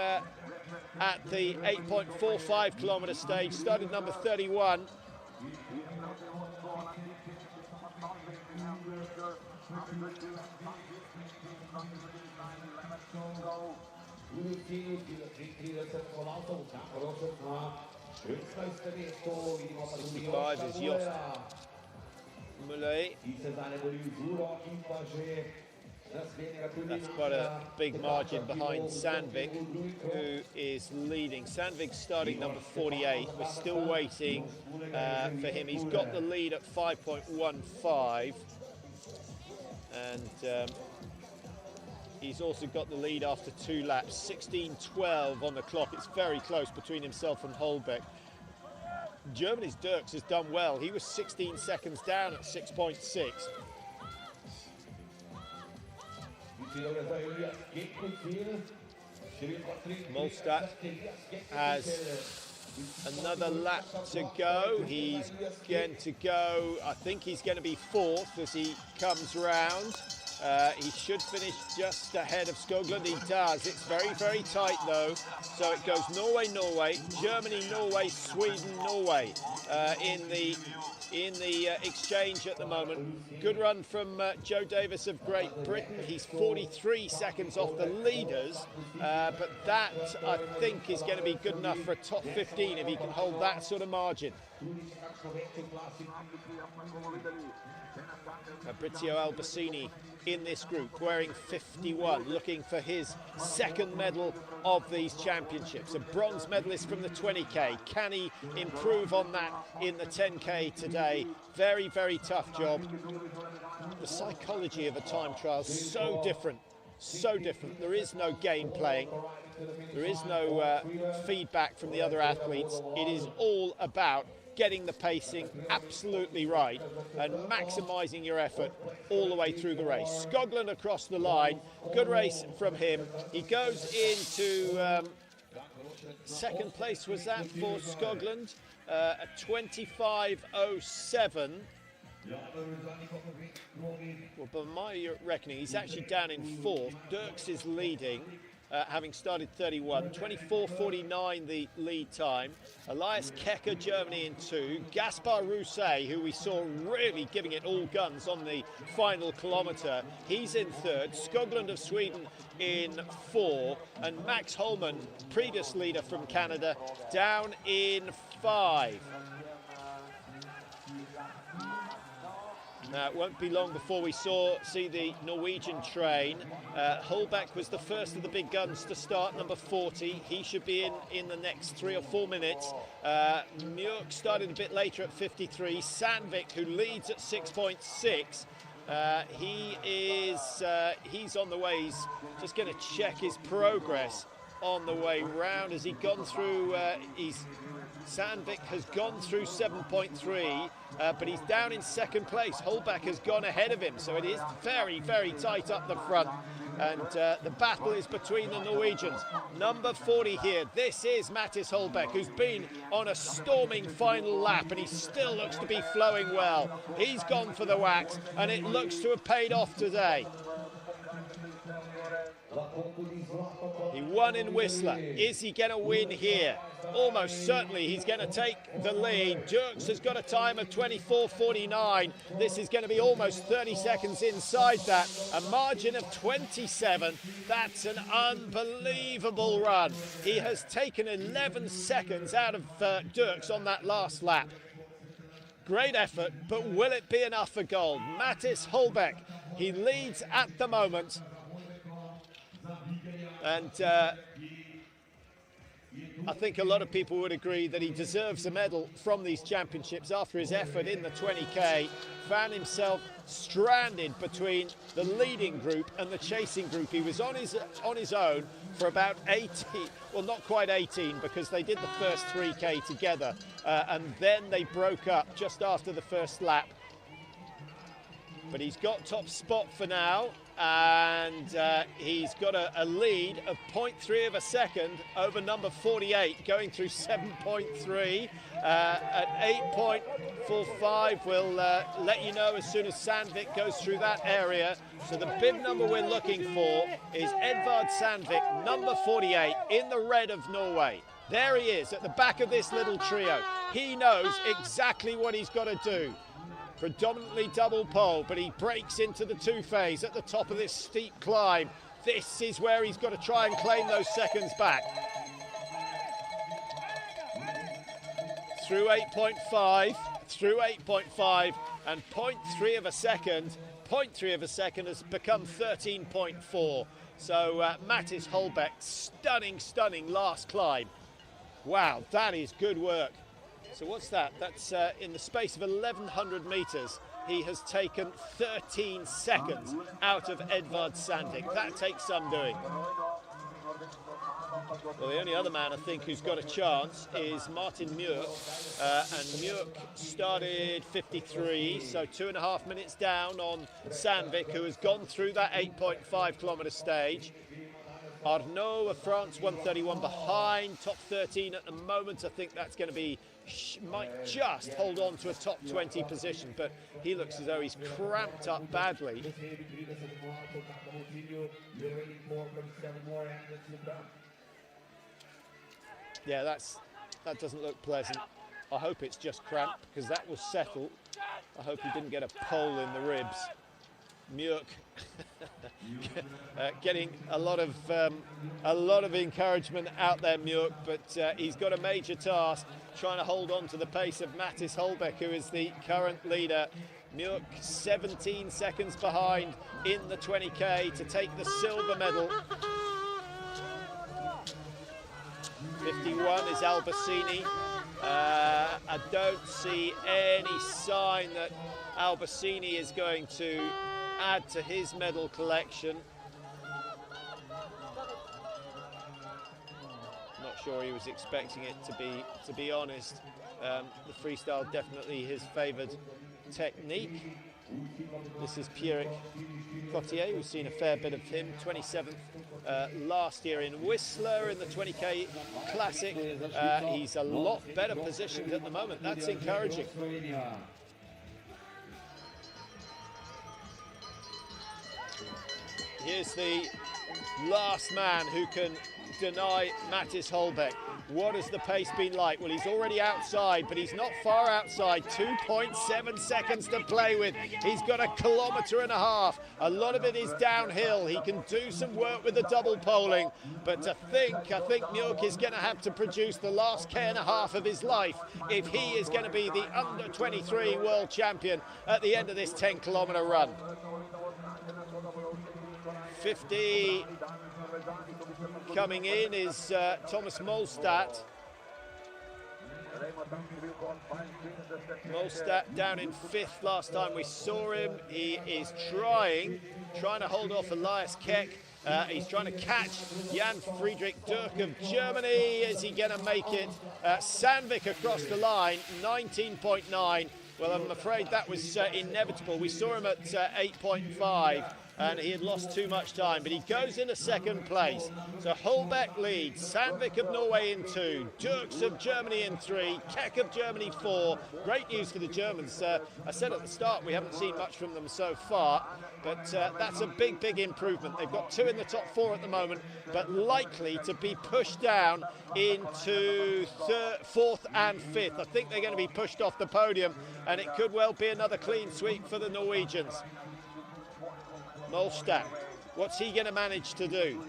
at the 8.45 kilometre stage, started number 31. Five is Jost Mullet. That's quite a big margin behind Sandvik, who is leading. Sandvik's starting number 48. We're still waiting for him. He's got the lead at 5.15, and he's also got the lead after 2 laps. 16:12 on the clock. It's very close between himself and Holbeck. Germany's Dirks has done well. He was 16 seconds down at 6.6. Molstad has another lap to go. He's going to go, I think he's going to be 4th as he comes round. He should finish just ahead of Skoglund. He does. It's very, very tight though. So it goes Norway, Norway, Germany, Norway, Sweden, Norway in the exchange at the moment. Good run from Joe Davis of Great Britain. He's 43 seconds off the leaders, but that I think is going to be good enough for a top 15 if he can hold that sort of margin. Fabrizio Albacini in this group, wearing 51, looking for his 2nd medal of these championships. A bronze medalist from the 20k. Can he improve on that in the 10k today? Very, very tough job. The psychology of a time trial is so different, so different. There is no game playing. There is no feedback from the other athletes. It is all about getting the pacing absolutely right and maximising your effort all the way through the race. Skoglund across the line, good race from him. He goes into 2nd place, was that for Skoglund, at 25:07. Well, by my reckoning, he's actually down in 4th. Dirks is leading, having started 31. 24:49 the lead time. Elias Kecker, Germany in 2. Gaspar Rousset, who we saw really giving it all guns on the final kilometre, he's in 3rd. Skoglund of Sweden in 4. And Max Holman, previous leader from Canada, down in 5. Now, it won't be long before we see the Norwegian train. Holbeck was the first of the big guns to start, number 40. He should be in the next 3 or 4 minutes. Mjörk started a bit later at 53. Sandvik, who leads at 6.6. He's on the way. He's just going to check his progress on the way round. Has he gone through? Sandvik has gone through 7.3, but he's down in 2nd place. Holbeck has gone ahead of him, so it is very, very tight up the front. And the battle is between the Norwegians. Number 40 here, this is Mattis Holbeck, who's been on a storming final lap, and he still looks to be flowing well. He's gone for the wax, and it looks to have paid off today. He won in Whistler. Is he going to win here? Almost certainly he's going to take the lead. Dirks has got a time of 24:49. This is going to be almost 30 seconds inside that. A margin of 27. That's an unbelievable run. He has taken 11 seconds out of Dirks on that last lap. Great effort, but will it be enough for gold? Mattis Holbeck, he leads at the moment. And I think a lot of people would agree that he deserves a medal from these championships after his effort in the 20K. Found himself stranded between the leading group and the chasing group. He was on his own for about 18, well, not quite 18, because they did the first 3K together, and then they broke up just after the first lap. But he's got top spot for now, and he's got a lead of 0.3 of a second over number 48, going through 7.3 at 8.45. We'll let you know as soon as Sandvik goes through that area. So the bib number we're looking for is Edvard Sandvik, number 48, in the red of Norway. There he is at the back of this little trio. He knows exactly what he's got to do. Predominantly double pole, but he breaks into the two-phase at the top of this steep climb. This is where he's got to try and claim those seconds back. Through 8.5, and 0.3 of a second. 0.3 of a second has become 13.4. So Mattis Holbeck, stunning last climb. Wow, that is good work. So what's that? That's in the space of 1,100 metres. He has taken 13 seconds out of Edvard Sandvik. That takes some doing. Well, the only other man I think who's got a chance is Martin Mjörk. And Mjörk started 53, so 2.5 minutes down on Sandvik, who has gone through that 8.5 kilometre stage. Arnaud of France, 131 behind, top 13 at the moment. I think that's going to be, might just hold on to a top 20 position, but he looks as though he's cramped up badly. Yeah, that doesn't look pleasant. I hope it's just cramped, because that will settle. I hope he didn't get a pole in the ribs. Mjörk getting a lot of encouragement out there, Mjörk, but he's got a major task trying to hold on to the pace of Mattis Holbeck, who is the current leader. Mjörk 17 seconds behind in the 20K to take the silver medal. 51 is Albacini. I don't see any sign that Albacini is going to add to his medal collection. Not sure he was expecting it, to be honest. The freestyle definitely his favoured technique. This is Pierrick Cotier. We've seen a fair bit of him. 27th last year in Whistler in the 20K Classic. He's a lot better positioned at the moment. That's encouraging. Here's the last man who can deny Mattis Holbeck. What has the pace been like? Well, he's already outside, but he's not far outside. 2.7 seconds to play with. He's got 1.5 kilometres. A lot of it is downhill. He can do some work with the double poling, but I think Mjörk is going to have to produce the last K.5 of his life if he is going to be the under-23 world champion at the end of this 10-kilometre run. 50 coming in is Thomas Molstad. Molstad down in 5th last time we saw him. He is trying to hold off Elias Keck. He's trying to catch Jan Friedrich Dirk of Germany. Is he going to make it? Sandvik across the line, 19.9. Well, I'm afraid that was inevitable. We saw him at 8.5. And he had lost too much time, but he goes into 2nd place. So Holbeck leads, Sandvik of Norway in 2, Dirks of Germany in 3, Keck of Germany 4. Great news for the Germans. I said at the start we haven't seen much from them so far, but that's a big improvement. They've got 2 in the top 4 at the moment, but likely to be pushed down into 4th and 5th. I think they're going to be pushed off the podium, and it could well be another clean sweep for the Norwegians. Molstad, what's he going to manage to do?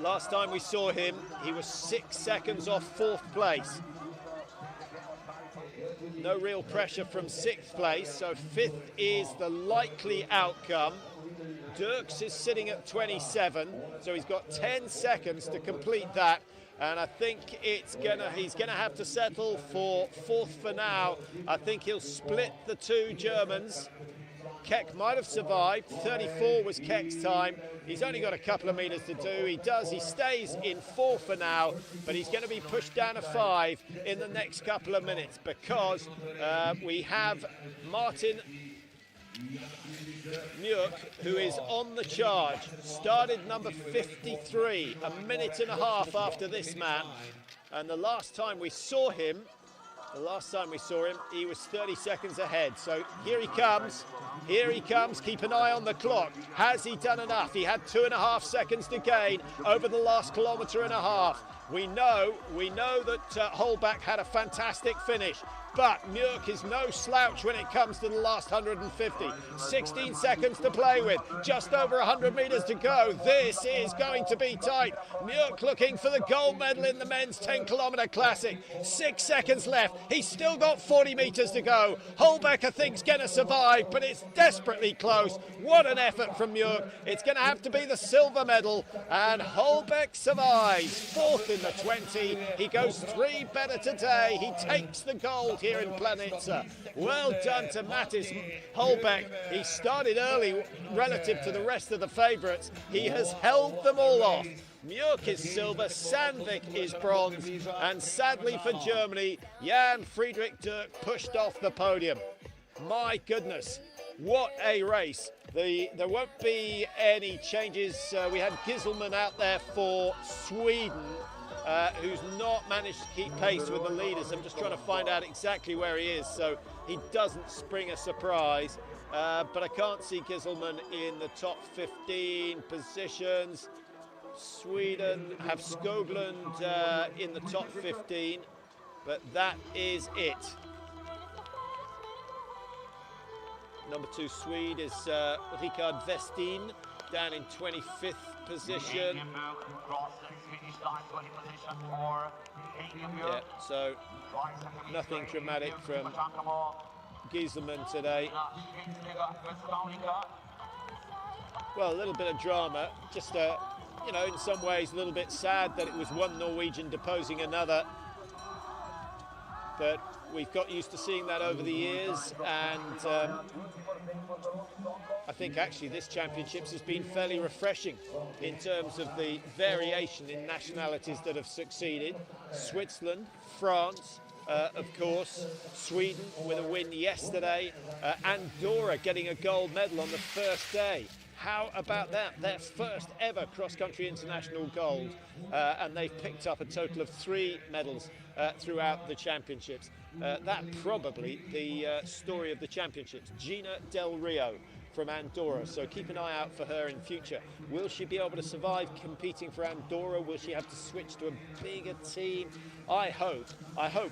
Last time we saw him, he was 6 seconds off 4th place. No real pressure from 6th place, so 5th is the likely outcome. Dirks is sitting at 27, so he's got 10 seconds to complete that. and I think he's gonna have to settle for fourth for now. I think he'll split the two Germans. Keck might have survived. 34 was Keck's time. He's only got a couple of meters to do. He stays in 4 for now, but he's going to be pushed down to 5 in the next couple of minutes because we have Martin Mueck, who is on the charge. Started number 53, a minute and a half after this man. And the last time we saw him, he was 30 seconds ahead. So here he comes. Keep an eye on the clock. Has he done enough? He had 2.5 seconds to gain over the last kilometre and a half. We know that Holbach had a fantastic finish, but Mueck is no slouch when it comes to the last 150. 16 seconds to play with, just over 100 metres to go. This is going to be tight. Mueck looking for the gold medal in the men's 10-kilometre classic. 6 seconds left. He's still got 40 metres to go. Holbach, I think, is going to survive, but it's desperately close. What an effort from Mueck. It's going to have to be the silver medal, and Holbach survives. Fourth in the 20. He goes 3 better today. He takes the gold here in Planitza. Well done to Mattis Holbach. He started early relative to the rest of the favourites. He has held them all off. Mueck is silver, Sandvik is bronze, and sadly for Germany, Jan Friedrich Dirk pushed off the podium. My goodness, what a race. There won't be any changes. We had Giselman out there for Sweden, who's not managed to keep pace with the leaders. I'm just trying to find out exactly where he is so he doesn't spring a surprise. But I can't see Giselman in the top 15 positions. Sweden have Skoglund in the top 15, but that is it. Number 2 Swede is Rikard Westin, down in 25th position. Yeah, so nothing dramatic from Gieselman today. Well, a little bit of drama, just you know, in some ways a little bit sad that it was one Norwegian deposing another, but we've got used to seeing that over the years, and I think actually this championships has been fairly refreshing in terms of the variation in nationalities that have succeeded. Switzerland, France, of course, Sweden with a win yesterday, Andorra getting a gold medal on the first day. How about that? Their first ever cross-country international gold, and they've picked up a total of 3 medals throughout the championships. That probably the story of the championships. Gina Del Rio from Andorra, so keep an eye out for her in future. Will she be able to survive competing for Andorra? Will she have to switch to a bigger team? I hope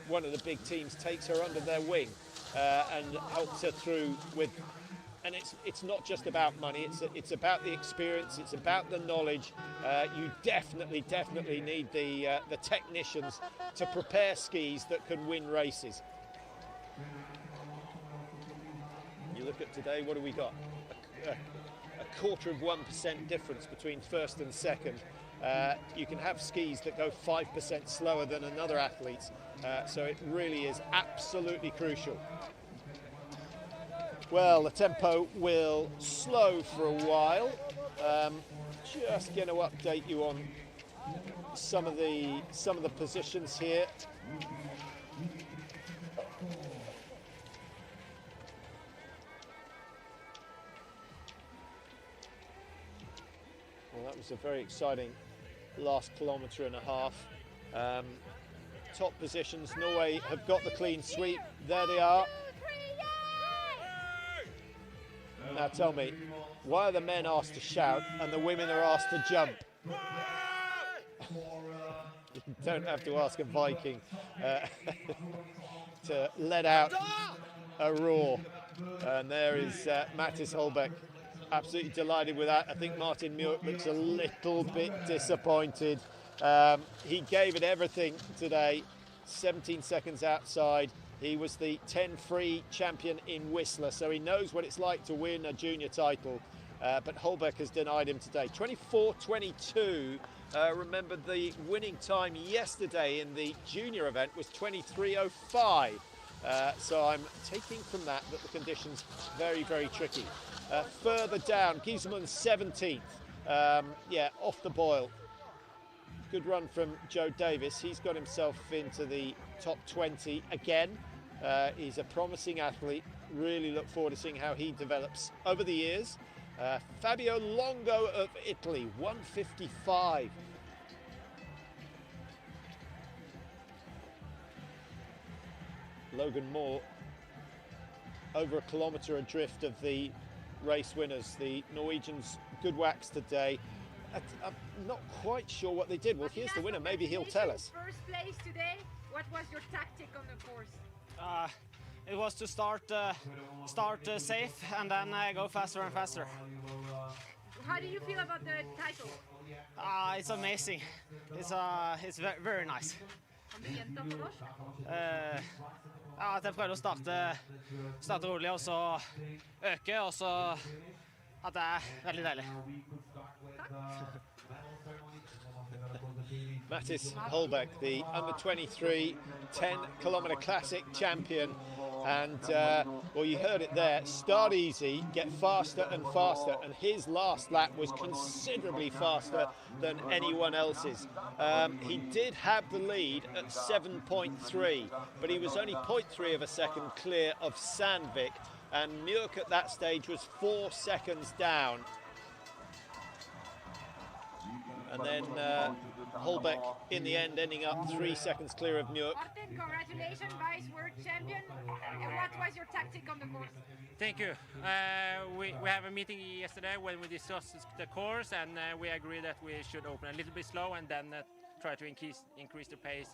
one of the big teams takes her under their wing and helps her through with. And it's not just about money, it's about the experience, it's about the knowledge. You definitely need the technicians to prepare skis that can win races. You look at today, what do we got? A 1/4% difference between first and second. You can have skis that go 5% slower than another athlete's, so it really is absolutely crucial. Well, the tempo will slow for a while. Just going to update you on some of the positions here. Well, that was a very exciting last kilometre and a half. Top positions, Norway have got the clean sweep. There they are. Now tell me, why are the men asked to shout and the women are asked to jump? You don't have to ask a Viking to let out a roar. And there is Mattis Holbach, absolutely delighted with that. I think Martin Mueck looks a little bit disappointed. He gave it everything today, 17 seconds outside. He was the 10 free champion in Whistler, so he knows what it's like to win a junior title. But Holbach has denied him today. 24-22 Remember, the winning time yesterday in the junior event was 23:05. So I'm taking from that the conditions very, very tricky. Further down, Gieselman's 17th. Yeah, off the boil. Good run from Joe Davis. He's got himself into the top 20 again. He's a promising athlete. Really look forward to seeing how he develops over the years. Fabio Longo of Italy, 1:55. Logan Moore over a kilometre adrift of the race winners. The Norwegians, good wax today. I'm not quite sure what they did. Well, here's the winner. Maybe he'll tell us. First place today. What was your tactic on the course? It was to start safe and then go faster and faster. How do you feel about the title? It's amazing. It's very, very nice. Kan du gjenta på norsk? At jeg prøvde å starte rolig og så øke, og så at det er veldig deilig. Mattis Holbeck, the under-23 10-kilometre classic champion. And, well, you heard it there. Start easy, get faster and faster. And his last lap was considerably faster than anyone else's. He did have the lead at 7.3, but he was only 0.3 of a second clear of Sandvik. And Mjörk at that stage was 4 seconds down. And then Holbeck, in the end, ending up 3 seconds clear of Mjörk. Martin, congratulations, Vice World Champion. And what was your tactic on the course? Thank you. We have a meeting yesterday when we discussed the course, and we agreed that we should open a little bit slow and then try to increase the pace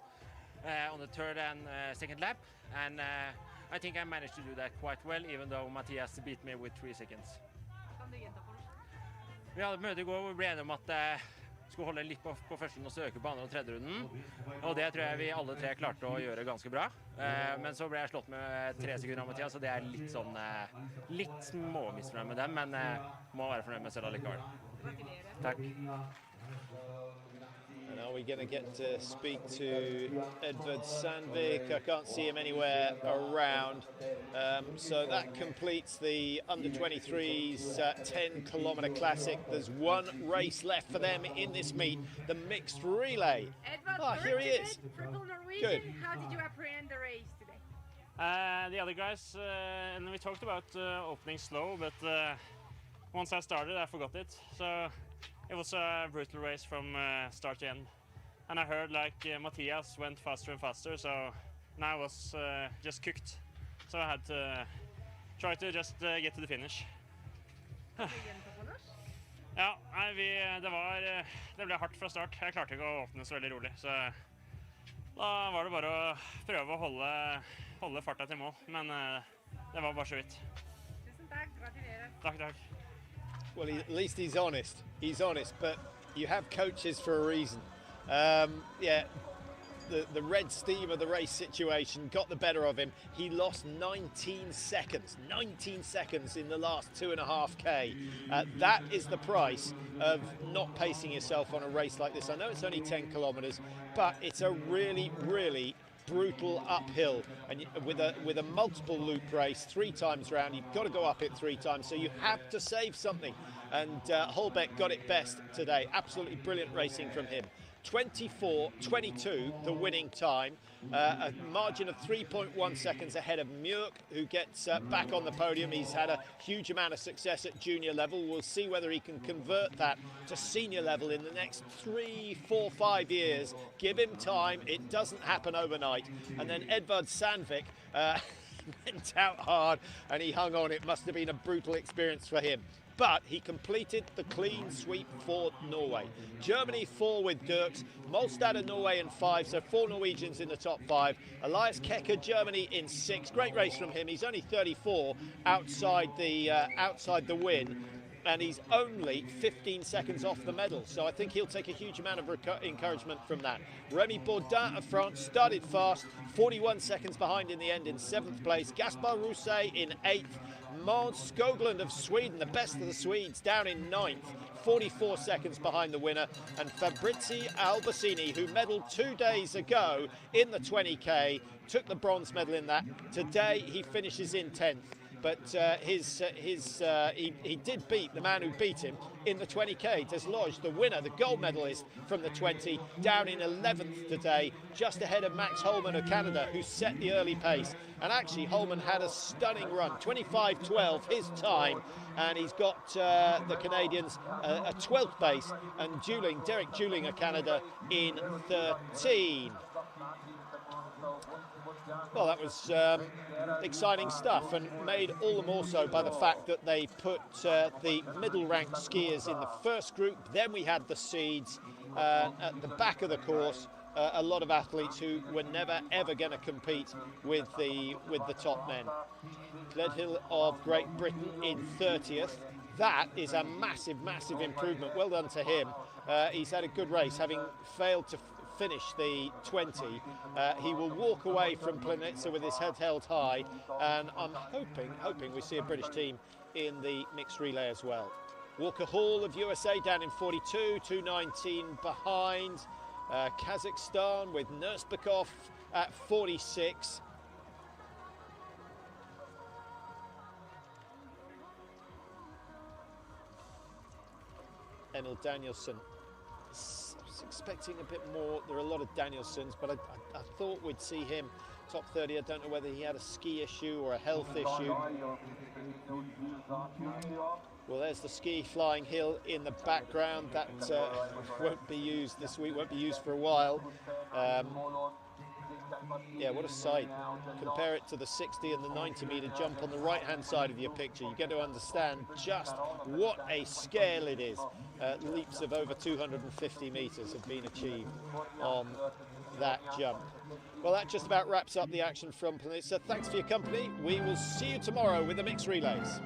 on the third and second lap. And I think I managed to do that quite well, even though Matthias beat me with 3 seconds. Kan du gjenta på norsk? Vi hadde et møte i går hvor vi ble enige om at skulle holde litt på første og søke på andre og tredje runden. Og det tror jeg vi alle tre klarte å gjøre ganske bra. Men så ble jeg slått med 3 sekunder av Mathias, så det er litt sånn litt småmisfornøyd med dem, men må være fornøyd med selv allikevel. Takk. And are we going to get to speak to Edvard Sandvik? I can't see him anywhere around. So that completes the under-23s 10-kilometre classic. There's one race left for them in this meet, the mixed relay. Edvard, Here he is. Triple Norwegian. Good. How did you apprehend the race today? The other guys, and we talked about opening slow, but once I started, I forgot it. So it was a brutal race from start to end. And I heard like Matthias went faster and faster, so now I was just cooked. So I had to try to just get to the finish. Kan du gjenta på norsk? Ja, nei, det ble hardt fra start. Jeg klarte ikke å åpne så veldig rolig, så da var det bare å prøve å holde farta til mål, men det var bare så vidt. Tusen takk, gratulerer. Takk. Well, at least he's honest. He's honest, but you have coaches for a reason. Yeah, the red steam of the race situation got the better of him. He lost 19 seconds in the last 2.5K. That is the price of not pacing yourself on a race like this. I know it's only 10 kilometres, but it's a really, really brutal uphill, and with a multiple loop race 3 times round, you've got to go up it 3 times, so you have to save something. And Holbeck got it best today. Absolutely brilliant racing from him. 24:22 the winning time, a margin of 3.1 seconds ahead of Mjörk, who gets back on the podium. He's had a huge amount of success at junior level. We'll see whether he can convert that to senior level in the next 3, 4, 5 years. Give him time. It doesn't happen overnight. And then Edvard Sandvik went out hard and he hung on. It must have been a brutal experience for him. But he completed the clean sweep for Norway. Germany 4 with Dirks, Molstad of Norway in 5, so 4 Norwegians in the top 5. Elias Kekker, Germany in 6. Great race from him. He's only 34 outside the win. and he's only 15 seconds off the medal. So I think he'll take a huge amount of encouragement from that. Remy Baudin of France started fast, 41 seconds behind in the end in 7th place. Gaspar Rousset in 8th. Måns Skoglund of Sweden, the best of the Swedes, down in 9th, 44 seconds behind the winner. And Fabrizi Albacini, who medalled 2 days ago in the 20k, took the bronze medal in that. Today he finishes in 10th. But he did beat the man who beat him in the 20k, Deslodge, the winner, the gold medalist from the 20, down in 11th today, just ahead of Max Holman of Canada, who set the early pace. And actually, Holman had a stunning run, 25:12 his time, and he's got the Canadians a 12th place, and Derek Juling of Canada in 13. Well, that was exciting stuff, and made all the more so by the fact that they put the middle-ranked skiers in the first group. Then we had the seeds at the back of the course. A lot of athletes who were never ever going to compete with the top men. Gledhill of Great Britain in 30th. That is a massive improvement. Well done to him. He's had a good race, having failed to finish the 20. He will walk away from Planitza with his head held high, and I'm hoping we see a British team in the mixed relay as well. Walker Hall of USA down in 42, 2:19 behind. Kazakhstan with Nursbekov at 46. Emil Danielsson. I was expecting a bit more. There are a lot of Danielssons, but I thought we'd see him top 30. I don't know whether he had a ski issue or a health issue. Well, there's the ski flying hill in the background. That won't be used this week, won't be used for a while. Yeah, what a sight. Compare it to the 60 and the 90 metre jump on the right-hand side of your picture. You get to understand just what a scale it is. Leaps of over 250 metres have been achieved on that jump. Well, that just about wraps up the action from Planitza. Thanks for your company. We will see you tomorrow with the mixed relays.